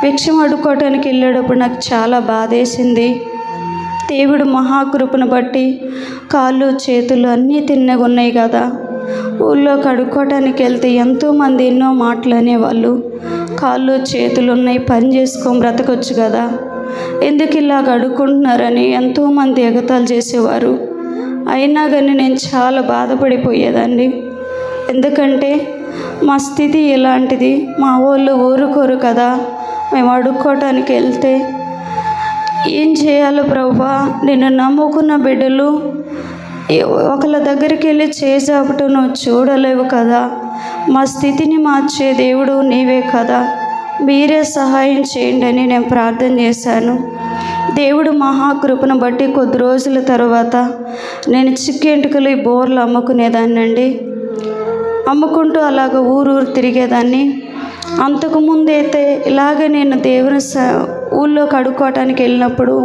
భిక్షం అడుక్కోవటానికి వెళ్ళేటప్పుడు నాకు చాలా బాధేసింది. దేవుడు మహాకృపను బట్టి కాళ్ళు చేతులు అన్నీ తిన్నగా ఉన్నాయి కదా. ఊళ్ళోకి అడుక్కోవటానికి వెళ్తే ఎంతోమంది ఎన్నో మాటలు అనేవాళ్ళు, కాళ్ళు చేతులు ఉన్నాయి, పని చేసుకొని బ్రతకొచ్చు కదా, ఎందుకు ఇలాగ అడుక్కుంటున్నారని ఎంతోమంది ఎగతాళి చేసేవారు. అయినా కానీ నేను చాలా బాధపడిపోయేదాన్ని. ఎందుకంటే మా స్థితి ఇలాంటిది, మా వాళ్ళు ఊరుకోరు కదా. మేము అడుక్కోవటానికి వెళ్తే ఏం చేయాలో ప్రభువా, నేను నమ్ముకున్న బిడ్డలు ఒకళ్ళ దగ్గరికి వెళ్ళి చేసాపటం నువ్వు చూడలేవు కదా, మా స్థితిని మార్చే దేవుడు నీవే కదా, మీరే సహాయం చేయండి అని నేను ప్రార్థన చేశాను. దేవుడు మహాకృపను బట్టి కొద్ది రోజుల తర్వాత నేను చిక్కెంటుకలు ఈ బోర్లు అమ్ముకునేదాన్నండి. అమ్ముకుంటూ అలాగ ఊరు తిరిగేదాన్ని. అంతకుముందైతే ఇలాగే నేను దేవుని ఊళ్ళోకి అడుక్కోవటానికి వెళ్ళినప్పుడు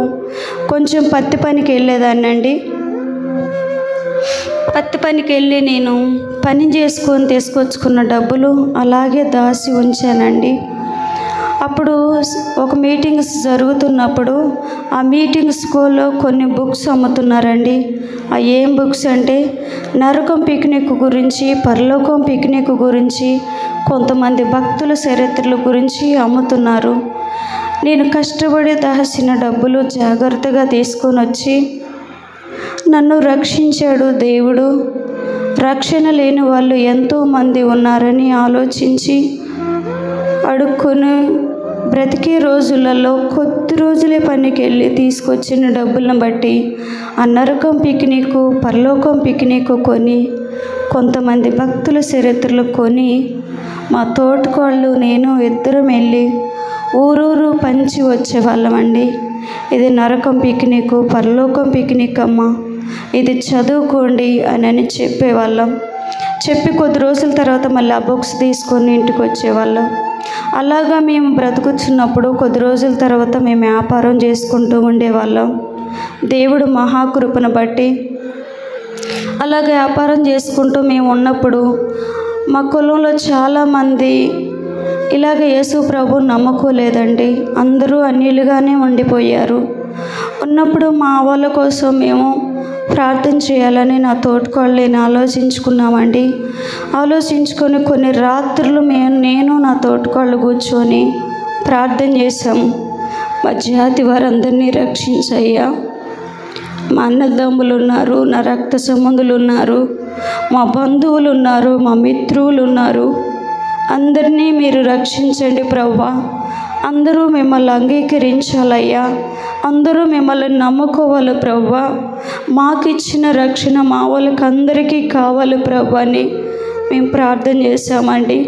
కొంచెం పత్తి పనికి వెళ్ళేదాన్నండి. పత్తి పనికి వెళ్ళి నేను పని చేసుకొని తీసుకొచ్చుకున్న డబ్బులు అలాగే దాచి ఉంచానండి. అప్పుడు ఒక మీటింగ్స్ జరుగుతున్నప్పుడు ఆ మీటింగ్ స్కూల్లో కొన్ని బుక్స్ అమ్ముతున్నారండి. ఆ ఏం బుక్స్ అంటే నరకం పిక్నిక్ గురించి, పరలోకం పిక్నిక్ గురించి, కొంతమంది భక్తుల చరిత్రల గురించి అమ్ముతున్నారు. నేను కష్టపడి దాచిన డబ్బులు జాగ్రత్తగా తీసుకొని వచ్చి, నన్ను రక్షించాడు దేవుడు, రక్షణ లేని వాళ్ళు ఎంతోమంది ఉన్నారని ఆలోచించి అడుక్కొని బ్రతికే రోజులలో కొద్ది రోజులే పనికి వెళ్ళి తీసుకొచ్చిన డబ్బులను బట్టి ఆ నరకం పిక్నిక్, పరలోకం పిక్నిక్ కొని, కొంతమంది భక్తుల చరిత్రలు కొని, మా తోటకోళ్ళు నేను ఇద్దరం వెళ్ళి ఊరూరు పంచి వచ్చేవాళ్ళమండి. ఇది నరకం పిక్నిక్, పరలోకం పిక్నిక్ అమ్మ, ఇది చదువుకోండి అని చెప్పేవాళ్ళం. చెప్పి కొద్ది రోజుల తర్వాత మళ్ళీ ఆ బుక్స్ తీసుకొని ఇంటికి వచ్చేవాళ్ళం. అలాగా మేము బ్రతుకుతున్నప్పుడు కొద్ది రోజుల తర్వాత మేము వ్యాపారం చేసుకుంటూ ఉండేవాళ్ళం. దేవుడు మహాకృపను బట్టి అలాగే వ్యాపారం చేసుకుంటూ మేము ఉన్నప్పుడు మా కులంలో చాలామంది ఇలాగ యేసు ప్రభు నమ్ముకోలేదండి. అందరూ అన్యులుగానే ఉండిపోయారు. ఉన్నప్పుడు మా వాళ్ళ కోసం మేము ప్రార్థన చేయాలని నా తోటకోళ్ళని ఆలోచించుకున్నామండి. ఆలోచించుకొని కొన్ని రాత్రులు నేను నా తోటకోళ్ళు కూర్చొని ప్రార్థన చేశాము. మా జాతి వారందరినీ రక్షించయ్యా, మా అన్నదమ్ములు ఉన్నారు, నా రక్త సంబంధులు ఉన్నారు, మా బంధువులు ఉన్నారు, మా మిత్రులు ఉన్నారు, అందరినీ మీరు రక్షించండి ప్రభువా. అందరూ మిమ్మల్ని అంగీకరించాలయ్యా, అందరూ మిమ్మల్ని నమ్ముకోవాలి ప్రభువా. మాకు ఇచ్చిన రక్షణ మా వాళ్ళకి అందరికీ కావాలి ప్రభు అని మేము ప్రార్థన చేశామండి.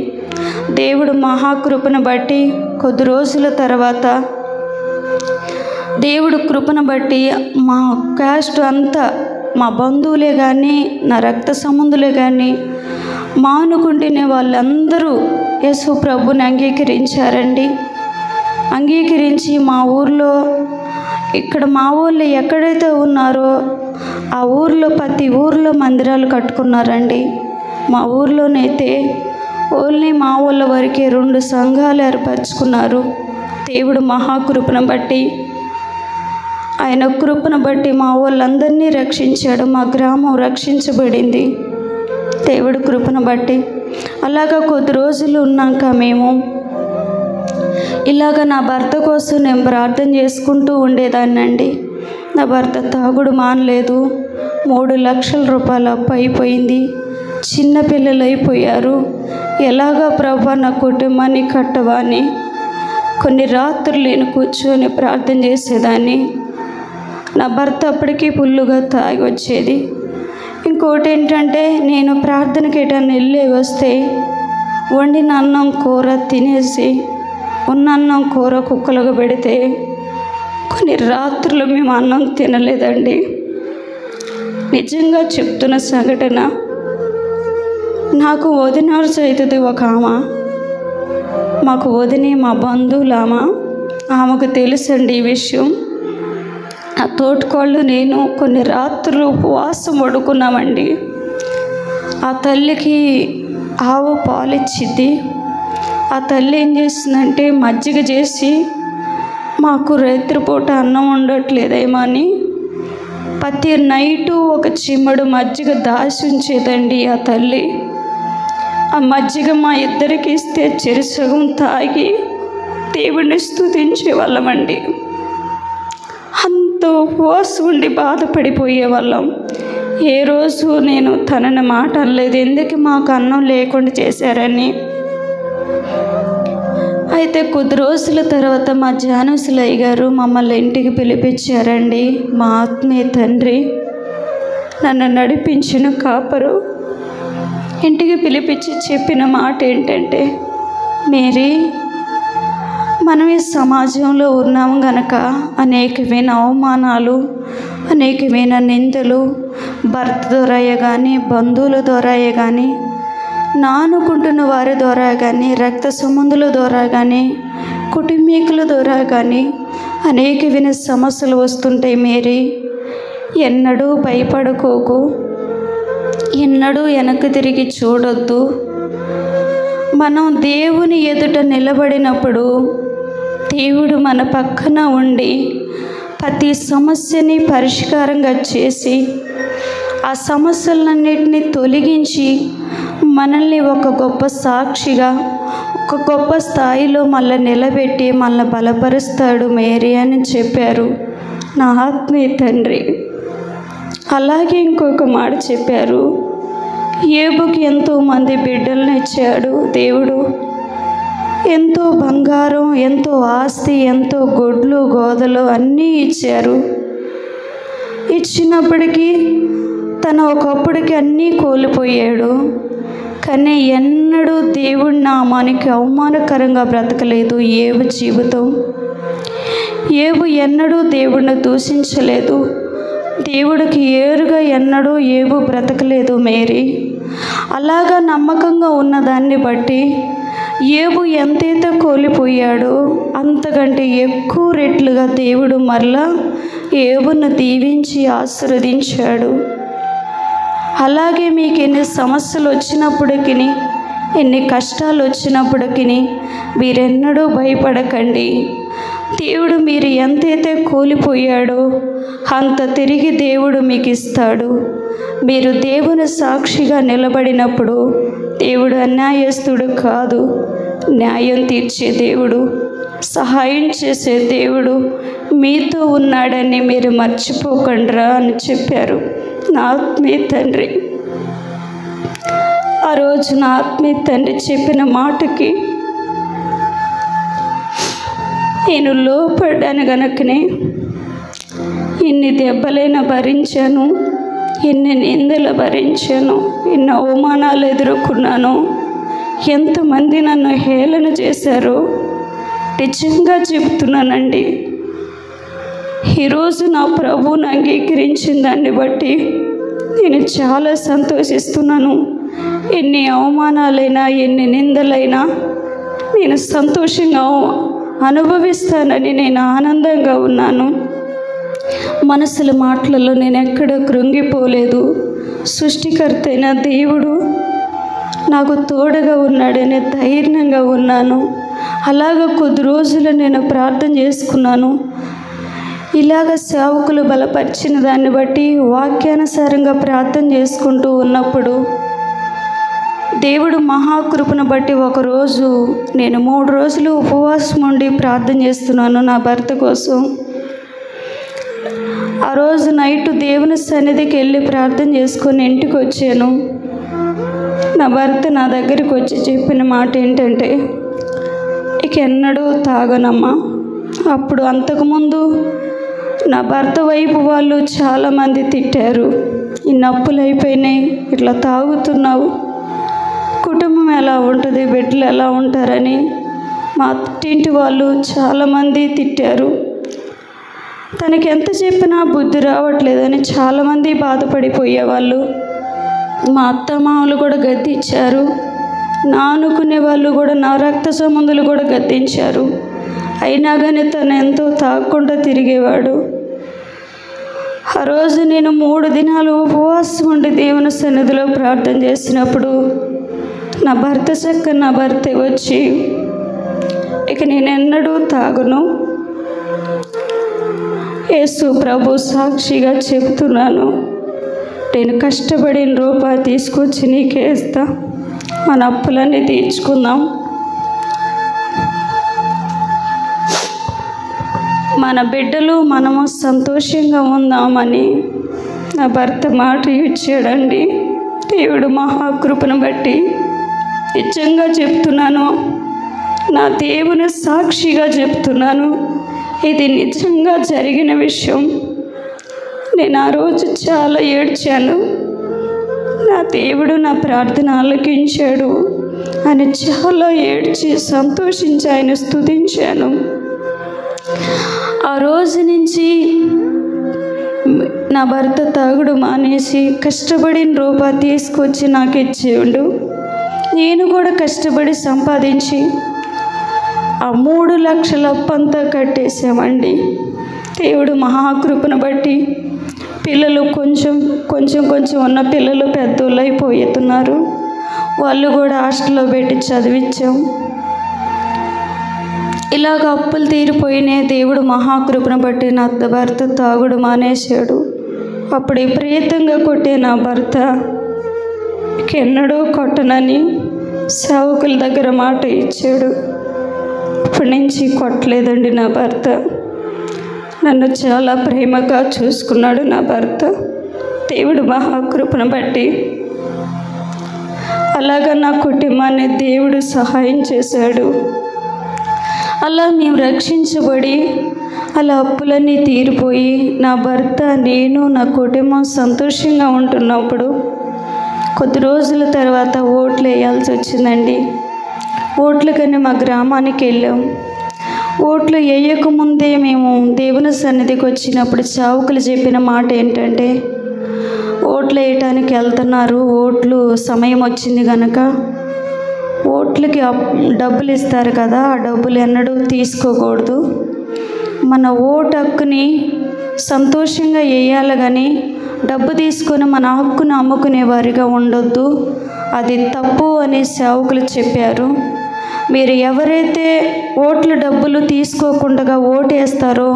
దేవుడు మహాకృపను బట్టి కొద్ది రోజుల తర్వాత దేవుడు కృపను బట్టి మా క్యాస్ట్ అంతా, మా బంధువులే కానీ నా రక్త సంబంధులే కానీ మానుకుంటేనే వాళ్ళందరూ యేసు ప్రభుని అంగీకరించారండి. అంగీకరించి మా ఊర్లో, ఇక్కడ మా ఊళ్ళో ఎక్కడైతే ఉన్నారో ఆ ఊర్లో ప్రతి ఊర్లో మందిరాలు కట్టుకున్నారండి. మా ఊర్లోనైతే ఓన్లీ మా ఊళ్ళ వరకే 2 సంఘాలు ఏర్పరచుకున్నారు. దేవుడు మహాకృపను బట్టి, ఆయన కృపను బట్టి మా వాళ్ళందరినీ రక్షించాడు. మా గ్రామం రక్షించబడింది దేవుడు కృపను బట్టి. అలాగా కొద్ది రోజులు ఉన్నాక మేము ఇలాగ నా భర్త కోసం నేను ప్రార్థన చేసుకుంటూ ఉండేదాన్నండి. నా భర్త తాగుడు మానలేదు. 3 లక్షల రూపాయలు అప్పు అయిపోయింది. చిన్న పిల్లలు అయిపోయారు. ఎలాగా ప్రభా నా కుటుంబాన్ని కట్టవా అని కొన్ని రాత్రులు నేను కూర్చొని ప్రార్థన చేసేదాన్ని. నా భర్త అప్పటికీ ఫుల్లుగా తాగి వచ్చేది. ఇంకోటి ఏంటంటే, నేను ప్రార్థనకి ఎటన్నా వెళ్ళి వస్తే వండిన అన్నం కూర తినేసి ఉన్న అన్నం కూర కుక్కలుగా పెడితే కొన్ని రాత్రులు మేము అన్నం తినలేదండి. నిజంగా చెప్తున్న సంఘటన. నాకు వదినారు అవుతుంది ఒక ఆమె, మాకు వదిని మా బంధువులామా, ఆమెకు తెలుసండి ఈ విషయం. ఆ తోటకోళ్ళు నేను కొన్ని రాత్రులు ఉపవాసం పడుకున్నామండి. ఆ తల్లికి ఆవు పాలిచ్చిద్ది. ఆ తల్లి ఏం చేస్తుందంటే మజ్జిగ చేసి, మాకు రాత్రిపూట అన్నం ఉండట్లేదేమో అని ప్రతి నైటు ఒక చిమ్మడు మజ్జిగ దాచి ఉంచేదండి ఆ తల్లి. ఆ మజ్జిగ మా ఇద్దరికి ఇస్తే చెరిసగం తాగి దేవుడిని స్తుతించే వాళ్ళమండి. అంత ఉపవాసం ఉండి బాధపడిపోయే వాళ్ళం. ఏ రోజు నేను తనని మాట అనలేదు, ఎందుకు మాకు అన్నం లేకుండా చేశారని. అయితే కొద్ది రోజుల తర్వాత మా జానసులయ్య గారు మమ్మల్ని ఇంటికి పిలిపించారండి. మా ఆత్మీయ తండ్రి, నన్ను నడిపించిన కాపరు ఇంటికి పిలిపించి చెప్పిన మాట ఏంటంటే, మేరీ, మనం ఈ సమాజంలో ఉన్నాము గనక అనేకమైన అవమానాలు, అనేకమైన నిందలు భర్త ద్వారా కానీ, బంధువుల ద్వారా కానీ, నానుకుంటున్న వారి ద్వారా కానీ, రక్త సంబంధుల ద్వారా కానీ, కుటుంబీకుల ద్వారా కానీ అనేకమైన సమస్యలు వస్తుంటాయి. మేరీ, ఎన్నడూ భయపడుకోకు. ఎన్నడూ వెనక్కి తిరిగి చూడొద్దు. మనం దేవుని ఎదుట నిలబడినప్పుడు దేవుడు మన పక్కన ఉండి ప్రతి సమస్యని పరిష్కారంగా చేసి ఆ సమస్యలన్నిటినీ తొలగించి మనల్ని ఒక గొప్ప సాక్షిగా ఒక గొప్ప స్థాయిలో మళ్ళీ నిలబెట్టి మనల్ని బలపరుస్తాడు మేరీ అని చెప్పారు నా ఆత్మీయ తండ్రి. అలాగే ఇంకొక మాట చెప్పారు, యోబుకి ఎంతోమంది బిడ్డలను ఇచ్చాడు దేవుడు. ఎంతో బంగారం, ఎంతో ఆస్తి, ఎంతో గొడ్లు గోదలు అన్నీ ఇచ్చారు. ఇచ్చినప్పటికీ తను ఒకప్పటికి అన్నీ కోల్పోయాడు. కానీ ఎన్నడూ దేవుడి నామానికి అవమానకరంగా బ్రతకలేదు యోబు జీవితం. యోబు ఎన్నడూ దేవుడిని దూషించలేదు. దేవుడికి ఏరుగా ఎన్నడూ యోబు బ్రతకలేదు మేరీ. అలాగా నమ్మకంగా ఉన్నదాన్ని బట్టి యోబు ఎంతైతే కోల్పోయాడో అంతకంటే ఎక్కువ రెట్లుగా దేవుడు మరలా యోబును దీవించి ఆశీర్వదించాడు. అలాగే మీకు ఎన్ని సమస్యలు వచ్చినప్పటికీ, ఎన్ని కష్టాలు వచ్చినప్పటికీ మీరెన్నడూ భయపడకండి. దేవుడు మీరు ఎంతైతే కోల్పోయాడో అంత తిరిగి దేవుడు మీకు ఇస్తాడు. మీరు దేవుని సాక్షిగా నిలబడినప్పుడు దేవుడు అన్యాయస్తుడు కాదు, న్యాయం తీర్చే దేవుడు, సహాయం చేసే దేవుడు మీతో ఉన్నాడని మీరు మర్చిపోకండిరా అని చెప్పారు నా ఆత్మీయ తండ్రి. ఆ రోజు నా ఆత్మీయ తండ్రి చెప్పిన మాటకి నేను లోపడ్డాను గనుకనే ఎన్ని దెబ్బలైనా భరించాను, ఎన్ని నిందలు భరించాను, ఎన్ని అవమానాలు ఎదుర్కొన్నాను, ఎంతమంది నన్ను హేళన చేశారో నిజంగా చెప్తున్నానండి. ఈరోజు నా ప్రభువుని అంగీకరించిన దాన్ని బట్టి నేను చాలా సంతోషిస్తున్నాను. ఎన్ని అవమానాలైనా, ఎన్ని నిందలైనా నేను సంతోషంగా అనుభవిస్తానని నేను ఆనందంగా ఉన్నాను. మనసుల మాటలలో నేను ఎక్కడ కృంగిపోలేదు. సృష్టికర్త అయిన దేవుడు నాకు తోడుగా ఉన్నాడని ధైర్యంగా ఉన్నాను. అలాగ కొద్ది రోజులు నేను ప్రార్థన చేసుకున్నాను. ఇలాగ సేవకులు బలపరిచిన దాన్ని బట్టి వాక్యానుసారంగా ప్రార్థన చేసుకుంటూ ఉన్నప్పుడు దేవుడు మహాకృపను బట్టి ఒకరోజు నేను 3 రోజులు ఉపవాసం ఉండి ప్రార్థన చేస్తున్నాను నా భర్త కోసం. ఆ రోజు నైట్ దేవుని సన్నిధికి వెళ్ళి ప్రార్థన చేసుకొని ఇంటికి వచ్చాను. నా భర్త నా దగ్గరికి వచ్చి చెప్పిన మాట ఏంటంటే, ఇక ఎన్నడూ తాగనమ్మా. అప్పుడు అంతకుముందు నా భర్త వైపు వాళ్ళు చాలామంది తిట్టారు, ఇన్ని అప్పులు అయిపోయినాయి, ఇట్లా తాగుతున్నావు, కుటుంబం ఎలా ఉంటుంది, బిడ్డలు ఎలా ఉంటారని మా అత్తింటి వాళ్ళు చాలామంది తిట్టారు. తనకి ఎంత చెప్పినా బుద్ధి రావట్లేదని చాలామంది బాధపడిపోయేవాళ్ళు. మా అత్తమామలు కూడా గద్దించారు, నా అనుకునే వాళ్ళు కూడా, నా రక్త సంబంధులు కూడా గద్దించారు. అయినా కానీ తను ఎంతో తాగకుండా తిరిగేవాడు. ఆ రోజు నేను 3 దినాలు ఉపవాసం ఉండి దేవుని సన్నిధిలో ప్రార్థన చేసినప్పుడు నా భర్త వచ్చి, ఇక నేను ఎన్నడూ తాగను, యేసు ప్రభు సాక్షిగా చెప్తున్నాను, నేను కష్టపడిన రూపాయి తీసుకొచ్చి నీకే ఇస్తా, మన అప్పులన్నీ తీర్చుకుందాం, మన బిడ్డలు మనము సంతోషంగా ఉందామని నా భర్త మాట ఇచ్చాడండి. దేవుడు మహాకృపను బట్టి నిజంగా చెప్తున్నాను, నా దేవుని సాక్షిగా చెప్తున్నాను, ఇది నిజంగా జరిగిన విషయం. నేను ఆ రోజు చాలా ఏడ్చాను. నా దేవుడు నా ప్రార్థన ఆలకించాడు అని చాలా ఏడ్చి సంతోషించి ఆయన స్తుతించాను. ఆ రోజు నుంచి నా భర్త తాగుడు మానేసి కష్టపడిన రూపాయి తీసుకొచ్చి నాకు ఇచ్చేవాడు. నేను కూడా కష్టపడి సంపాదించి ఆ 3 లక్షల అప్పంతా కట్టేసామండి. దేవుడు మహాకృపను బట్టి పిల్లలు కొంచెం ఉన్న పిల్లలు పెద్దోళ్ళు అయిపోతున్నారు. వాళ్ళు కూడా హాస్టల్లో పెట్టి చదివించాం. ఇలాగ అప్పులు తీరిపోయినాయి. దేవుడు మహాకృపను బట్టి నా భర్త తాగుడు మానేశాడు. అప్పుడు విపరీతంగా కొట్టే నా భర్త ఎన్నడూ కొట్టనని సేవకుల దగ్గర మాట ఇచ్చాడు. అప్పటి నుంచి కొట్టలేదండి నా భర్త. నన్ను చాలా ప్రేమగా చూసుకున్నాడు నా భర్త. దేవుడు మహాకృపను బట్టి అలాగా నా కుటుంబాన్ని దేవుడు సహాయం చేశాడు. అలా మేము రక్షించబడి అలా అప్పులన్నీ తీరిపోయి నా భర్త, నేను, నా కుటుంబం సంతోషంగా ఉంటున్నప్పుడు కొద్ది రోజుల తర్వాత ఓట్లు వేయాల్సి వచ్చిందండి. ఓట్లకని మా గ్రామానికి వెళ్ళాం. ఓట్లు వేయకముందే మేము దేవుని సన్నిధికి వచ్చినప్పుడు సేవకులు చెప్పిన మాట ఏంటంటే, ఓట్లు వేయటానికి వెళ్తున్నారు, ఓట్లు సమయం వచ్చింది కనుక ఓట్లకి డబ్బులు ఇస్తారు కదా, ఆ డబ్బులు ఎన్నడూ తీసుకోకూడదు. మన ఓటు హక్కుని సంతోషంగా వేయాలి కానీ డబ్బు తీసుకొని మన హక్కును అమ్ముకునే వారిగా ఉండొద్దు, అది తప్పు అని సేవకులు చెప్పారు. మీరు ఎవరైతే ఓట్ల డబ్బులు తీసుకోకుండా ఓటేస్తారో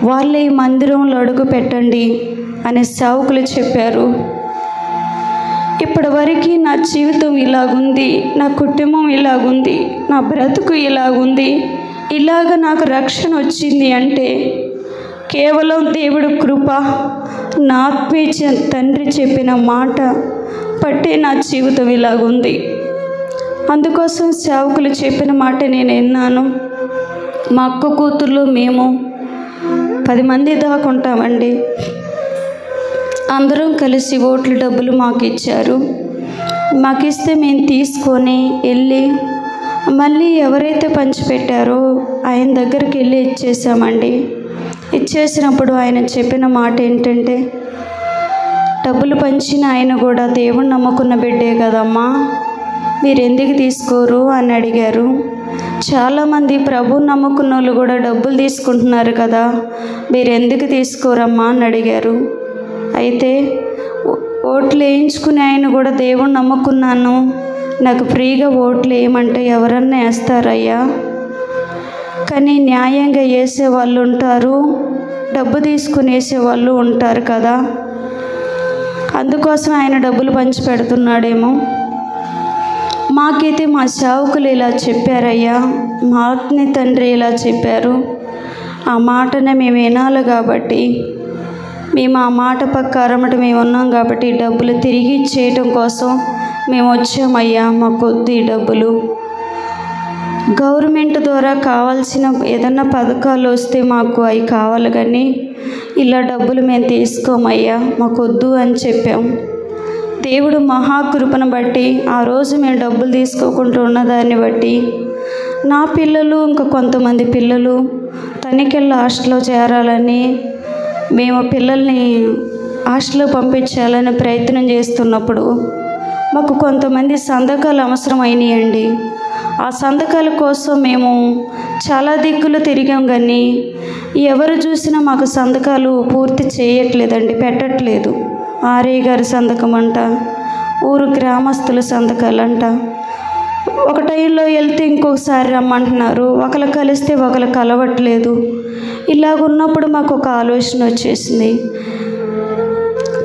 వాళ్ళే ఈ మందిరంలో అడుగు పెట్టండి అని సేవకులు చెప్పారు. ఇప్పటివరకు నా జీవితం ఇలాగుంది, నా కుటుంబం ఇలాగుంది, నా బ్రతుకు ఇలాగుంది. ఇలాగ నాకు రక్షణ వచ్చింది అంటే కేవలం దేవుడు కృప, నా ఆత్మీయ తండ్రి చెప్పిన మాట పట్టే నా జీవితం ఇలాగుంది. అందుకోసం సేవకులు చెప్పిన మాట నేను విన్నాను. మా అక్క కూతుర్లు మేము 10 మంది దాకా ఉంటామండి. అందరం కలిసి ఓట్ల డబ్బులు మాకు ఇచ్చారు. మాకు ఇస్తే మేము తీసుకొని వెళ్ళి మళ్ళీ ఎవరైతే పంచిపెట్టారో ఆయన దగ్గరికి వెళ్ళి ఇచ్చేసామండి. ఇచ్చేసినప్పుడు ఆయన చెప్పిన మాట ఏంటంటే, డబ్బులు పంచిన ఆయన కూడా దేవుణ్ణి నమ్ముకున్న బిడ్డే కదమ్మా, మీరు ఎందుకు తీసుకోరు అని అడిగారు. చాలామంది ప్రభువుని నమ్ముకున్న వాళ్ళు కూడా డబ్బులు తీసుకుంటున్నారు కదా, మీరు ఎందుకు తీసుకోరమ్మా అని అడిగారు. అయితే ఓట్లు వేయించుకునే ఆయన కూడా దేవుణ్ణి నమ్ముకున్నాను, నాకు ఫ్రీగా ఓట్లు వేయమంటే ఎవరన్నా వేస్తారయ్యా, కానీ న్యాయంగా వేసే వాళ్ళు ఉంటారు, డబ్బు తీసుకుని వేసే వాళ్ళు ఉంటారు కదా, అందుకోసం ఆయన డబ్బులు పంచి పెడుతున్నాడేమో. మాకైతే మా సేవకులు ఇలా చెప్పారయ్యా, మా ఆత్మీయ తండ్రి ఇలా చెప్పారు, ఆ మాటనే మేము వినాలి కాబట్టి మేము ఆ మాట ప్రకారం మేము ఉన్నాం కాబట్టి డబ్బులు తిరిగి ఇచ్చేయటం కోసం మేము వచ్చామయ్యా. మాకొద్దు ఈ డబ్బులు, గవర్నమెంట్ ద్వారా కావాల్సిన ఏదన్నా పథకాలు వస్తే మాకు అవి కావాలి కానీ ఇలా డబ్బులు మేము తీసుకోమయ్యా, మాకొద్దు అని చెప్పాం. దేవుడు మహాకృపను బట్టి ఆ రోజు మేము డబ్బులు తీసుకోకుండా ఉన్నదాన్ని బట్టి నా పిల్లలు ఇంకా కొంతమంది పిల్లలు తనికెళ్ళి హాస్టల్లో చేరాలని, మేము పిల్లల్ని హాస్టల్లో పంపించాలని ప్రయత్నం చేస్తున్నప్పుడు మాకు కొంతమంది సంతకాలు అవసరమైనాయండి. ఆ సంతకాల కోసం మేము చాలా దిక్కులు తిరిగాం కానీ ఎవరు చూసినా మాకు సంతకాలు పూర్తి చేయట్లేదండి, పెట్టట్లేదు. ఆర్ఐ గారి సంతకం అంట, ఊరు గ్రామస్తుల సంతకాలంట. ఒక టైంలో వెళ్తే ఇంకొకసారి రమ్మంటున్నారు, ఒకరు కలిస్తే ఒకరు కలవట్లేదు. ఇలాగున్నప్పుడు మాకు ఒక ఆలోచన వచ్చేసింది,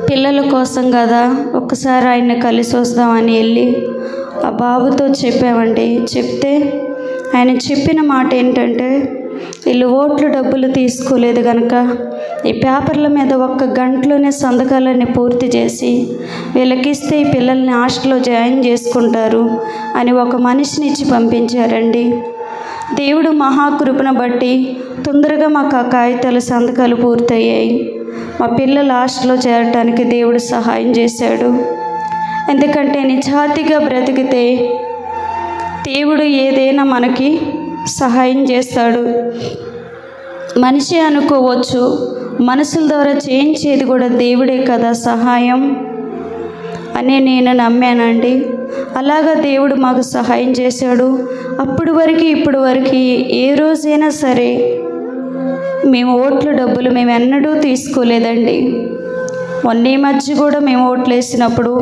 పిల్లల కోసం కదా ఒక్కసారి ఆయన్ని కలిసి వస్తామని వెళ్ళి ఆ బాబుతో చెప్పామండి. చెప్తే ఆయన చెప్పిన మాట ఏంటంటే, వీళ్ళు ఓట్లు డబ్బులు తీసుకోలేదు కనుక ఈ పేపర్ల మీద 1 గంటలోనే సంతకాలన్నీ పూర్తి చేసి వీళ్ళకిస్తే ఈ పిల్లల్ని హాస్టల్లో జాయిన్ చేసుకుంటారు అని ఒక మనిషిని ఇచ్చి పంపించారండి. దేవుడు మహాకృపను బట్టి తొందరగా మాకు ఆ కాగితాలు సంతకాలు పూర్తయ్యాయి. మా పిల్లలు హాస్టల్లో చేరటానికి దేవుడు సహాయం చేశాడు. ఎందుకంటే నిజాతిగా బ్రతికితే దేవుడు ఏదైనా మనకి సహాయం చేస్తాడు. మనిషి అనుకోవచ్చు, మనుషుల ద్వారా చేయించేది కూడా దేవుడే కదా సహాయం అని నేను నమ్మానండి. అలాగా దేవుడు మాకు సహాయం చేశాడు. అప్పటి వరకు ఇప్పటి వరకు ఏ రోజైనా సరే మేము ఓట్ల డబ్బులు మేము ఎన్నడూ తీసుకోలేదండి. మొన్న ఈ మధ్య కూడా మేము ఓట్లు వేసినప్పుడు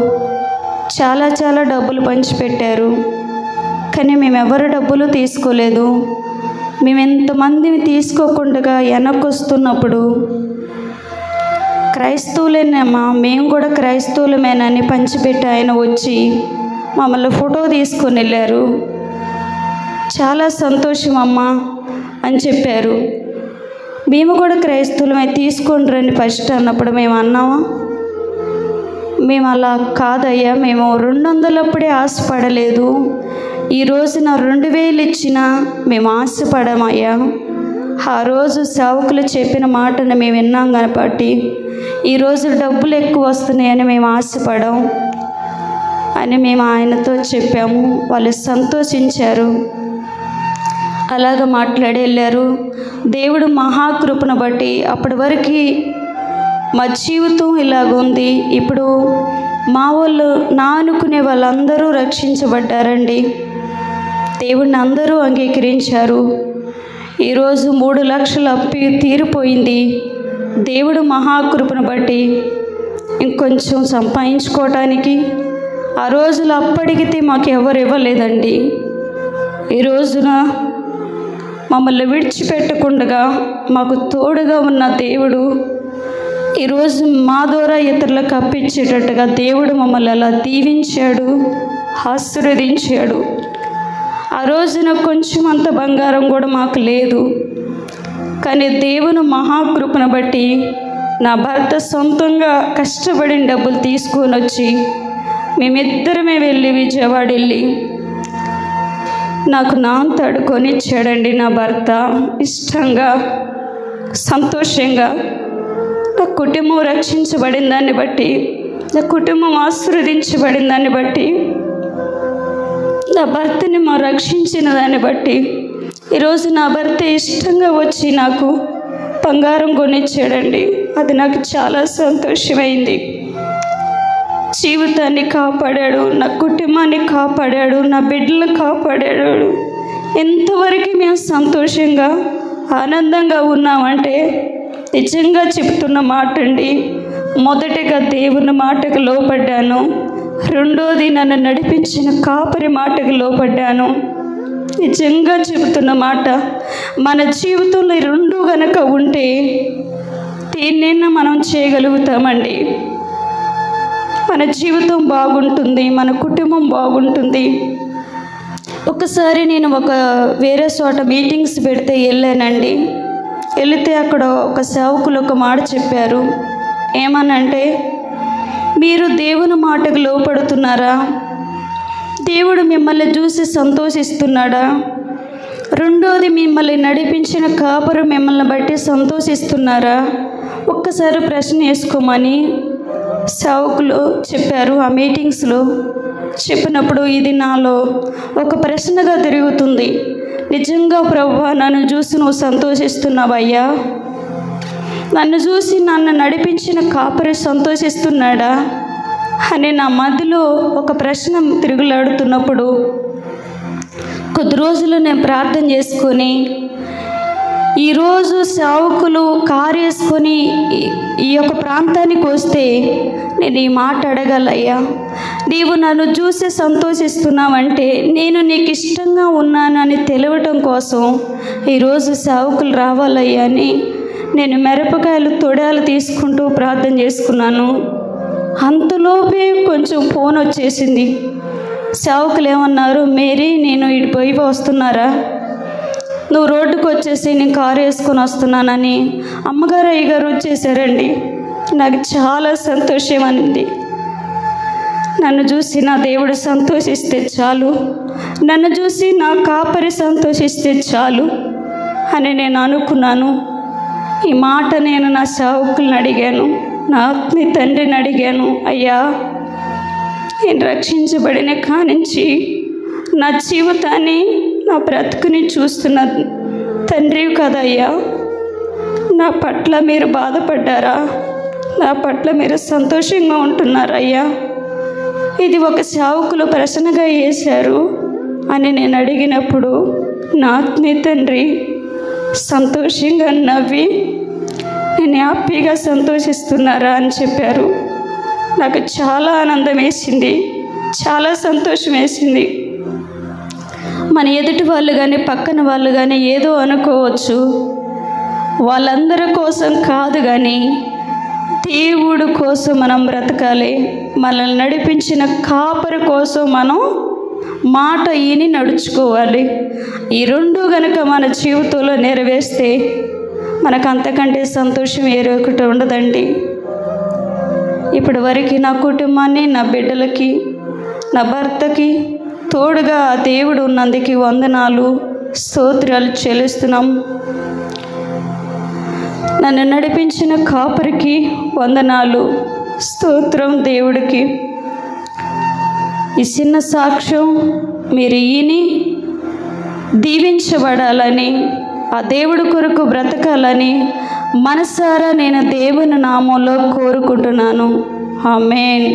చాలా డబ్బులు పంచిపెట్టారు. కానీ మేము ఎవరు డబ్బులు తీసుకోలేదు. మేము ఎంతమందిని తీసుకోకుండా వెనక్కి వస్తున్నప్పుడు క్రైస్తవులేనమ్మా, మేము కూడా క్రైస్తవులమేనని పంచిపెట్టి ఆయన వచ్చి మమ్మల్ని ఫోటో తీసుకొని వెళ్ళారు. చాలా సంతోషం అమ్మా అని చెప్పారు. మేము కూడా క్రైస్తవులమే, తీసుకోండి రండి ఫస్ట్ అన్నప్పుడు మేము అన్నామా? మేము అలా కాదయ్యా, మేము 200 అప్పుడే ఆశపడలేదు. ఈ రోజున 2000 ఇచ్చినా మేము ఆశపడమయ్యా. ఆ రోజు సేవకులు చెప్పిన మాటను మేము విన్నాం కాబట్టి ఈరోజు డబ్బులు ఎక్కువ వస్తున్నాయని మేము ఆశపడం అని మేము ఆయనతో చెప్పాము. వాళ్ళు సంతోషించారు. అలాగ మాట్లాడి వెళ్ళారు. దేవుడు మహాకృపను బట్టి అప్పటి వరకు మా జీవితం ఇలాగుంది. ఇప్పుడు మా వాళ్ళు నా అనుకునే వాళ్ళందరూ రక్షించబడ్డారండి. దేవుడిని అందరూ అంగీకరించారు. ఈరోజు 3 లక్షల అప్పు తీరిపోయింది. దేవుడు మహాకృపను బట్టి ఇంకొంచెం సంపాదించుకోవటానికి ఆ రోజులు అప్పటికితే మాకు ఎవరు ఇవ్వలేదండి. ఈ రోజున మమ్మల్ని విడిచిపెట్టకుండా మాకు తోడుగా ఉన్న దేవుడు ఈరోజు మా ద్వారా ఇతరులకు అప్పించేటట్టుగా దేవుడు మమ్మల్ని అలా దీవించాడు, ఆశీర్వదించాడు. ఆ రోజున కొంచెం అంత బంగారం కూడా మాకు లేదు. కానీ దేవుని మహాకృపను బట్టి నా భర్త సొంతంగా కష్టపడిన డబ్బులు తీసుకొని వచ్చి మేమిద్దరమే వెళ్ళి విజయవాడ వెళ్ళి నాకు నాంతాడు కొనిచ్చాడండి. నా భర్త ఇష్టంగా, సంతోషంగా. నా కుటుంబం రక్షించబడిన దాన్ని బట్టి, నా కుటుంబం ఆశీర్వదించబడిన దాన్ని బట్టి, నా భర్తని మా రక్షించిన దాన్ని బట్టి ఈరోజు నా భర్త ఇష్టంగా వచ్చి నాకు బంగారం కొనిచ్చాడండి. అది నాకు చాలా సంతోషమైంది. జీవితాన్ని కాపాడాడు, నా కుటుంబాన్ని కాపాడాడు, నా బిడ్డలను కాపాడాడు. ఎంతవరకు మేము సంతోషంగా ఆనందంగా ఉన్నామంటే నిజంగా చెప్తున్న మాట అండి. మొదటిగా దేవుని మాటకు లోపడ్డాను. రెండోది నన్ను నడిపించిన కాపరి మాటకు లోపడ్డాను. నిజంగా చెబుతున్న మాట, మన జీవితంలో ఈ 2 గనక ఉంటే దేన్నైనా మనం చేయగలుగుతామండి. మన జీవితం బాగుంటుంది, మన కుటుంబం బాగుంటుంది. ఒకసారి నేను వేరే చోట మీటింగ్స్ పెడితే వెళ్ళానండి. వెళితే అక్కడ ఒక సేవకులు ఒక మాట చెప్పారు. ఏమనంటే, మీరు దేవుని మాటకు లోపడుతున్నారా? దేవుడు మిమ్మల్ని చూసి సంతోషిస్తున్నాడా? రెండోది, మిమ్మల్ని నడిపించిన కాపరు మిమ్మల్ని బట్టి సంతోషిస్తున్నారా? ఒక్కసారి ప్రశ్న వేసుకోమని సేవకులు చెప్పారు. ఆ మీటింగ్స్లో చెప్పినప్పుడు ఇది నాలో ఒక ప్రశ్నగా తిరుగుతుంది. నిజంగా ప్రభువా, నన్ను చూసి నువ్వు సంతోషిస్తున్నావయ్యా? నన్ను చూసి నన్ను నడిపించిన కాపరి సంతోషిస్తున్నాడా అని నా మధ్యలో ఒక ప్రశ్న తిరుగులాడుతున్నప్పుడు కొద్ది రోజులు నేను ప్రార్థన చేసుకొని, ఈరోజు సేవకులు కారు వేసుకొని ఈ యొక్క ప్రాంతానికి వస్తే నేను ఈ మాట అడగాలయ్యా, నీవు నన్ను చూసి సంతోషిస్తున్నావంటే నేను నీకు ఇష్టంగా ఉన్నానని తెలవటం కోసం ఈరోజు సేవకులు రావాలయ్యా అని నేను మిరపకాయలు తొడాలు తీసుకుంటూ ప్రార్థన చేసుకున్నాను. అంతలోపే కొంచెం ఫోన్ వచ్చేసింది. సేవకులు ఏమన్నారు, మేరీ నేను ఇటు పోయి వస్తున్నారా, నువ్వు రోడ్డుకు వచ్చేసి నేను కారు వేసుకొని వస్తున్నానని అమ్మగారు అయ్యగారు వచ్చేసారండి. నాకు చాలా సంతోషం అనింది. నన్ను చూసి నా దేవుడు సంతోషిస్తే చాలు, నన్ను చూసి నా కాపరి సంతోషిస్తే చాలు అని నేను అనుకున్నాను. ఈ మాట నేను నా సేవకులను అడిగాను, నా ఆత్మీయ తండ్రిని అడిగాను. అయ్యా, నేను రక్షించబడిన కానించి నా జీవితాన్ని, నా బ్రతుకుని చూస్తున్న తండ్రి కదయ్యా, నా పట్ల మీరు బాధపడ్డారా? నా పట్ల మీరు సంతోషంగా ఉంటున్నారయ్యా? ఇది ఒక సేవకులు ప్రశ్నగా వేశారు అని నేను అడిగినప్పుడు నా ఆత్మీయ తండ్రి సంతోషంగా నవ్వి, నేను హ్యాపీగా సంతోషిస్తున్నారా అని చెప్పారు. నాకు చాలా ఆనందం వేసింది, చాలా సంతోషం వేసింది. మన ఎదుటి వాళ్ళు కానీ పక్కన వాళ్ళు కానీ ఏదో అనుకోవచ్చు, వాళ్ళందరి కోసం కాదు కానీ దేవుడు కోసం మనం బ్రతకాలి. మనల్ని నడిపించిన కాపరి కోసం మనం మాట ఈని నడుచుకోవాలి. ఈ రెండు గనక మన జీవితంలో నెరవేరిస్తే మనకు అంతకంటే సంతోషం వేరే ఒకటి ఉండదండి. ఇప్పటి వరకు నా కుటుంబాన్ని, నా బిడ్డలకి, నా భర్తకి తోడుగా దేవుడు ఉన్నందుకు వందనాలు, స్తోత్రాలు చెల్లిస్తున్నాం. నన్ను నడిపించిన కాపరికి వందనాలు, స్తోత్రం దేవుడికి. ఈ చిన్న సాక్ష్యం మీరు ఈని దీవించబడాలని, ఆ దేవుడి కొరకు బ్రతకాలని మనసారా నేను దేవుని నామంలో కోరుకుంటున్నాను. ఆమేన్.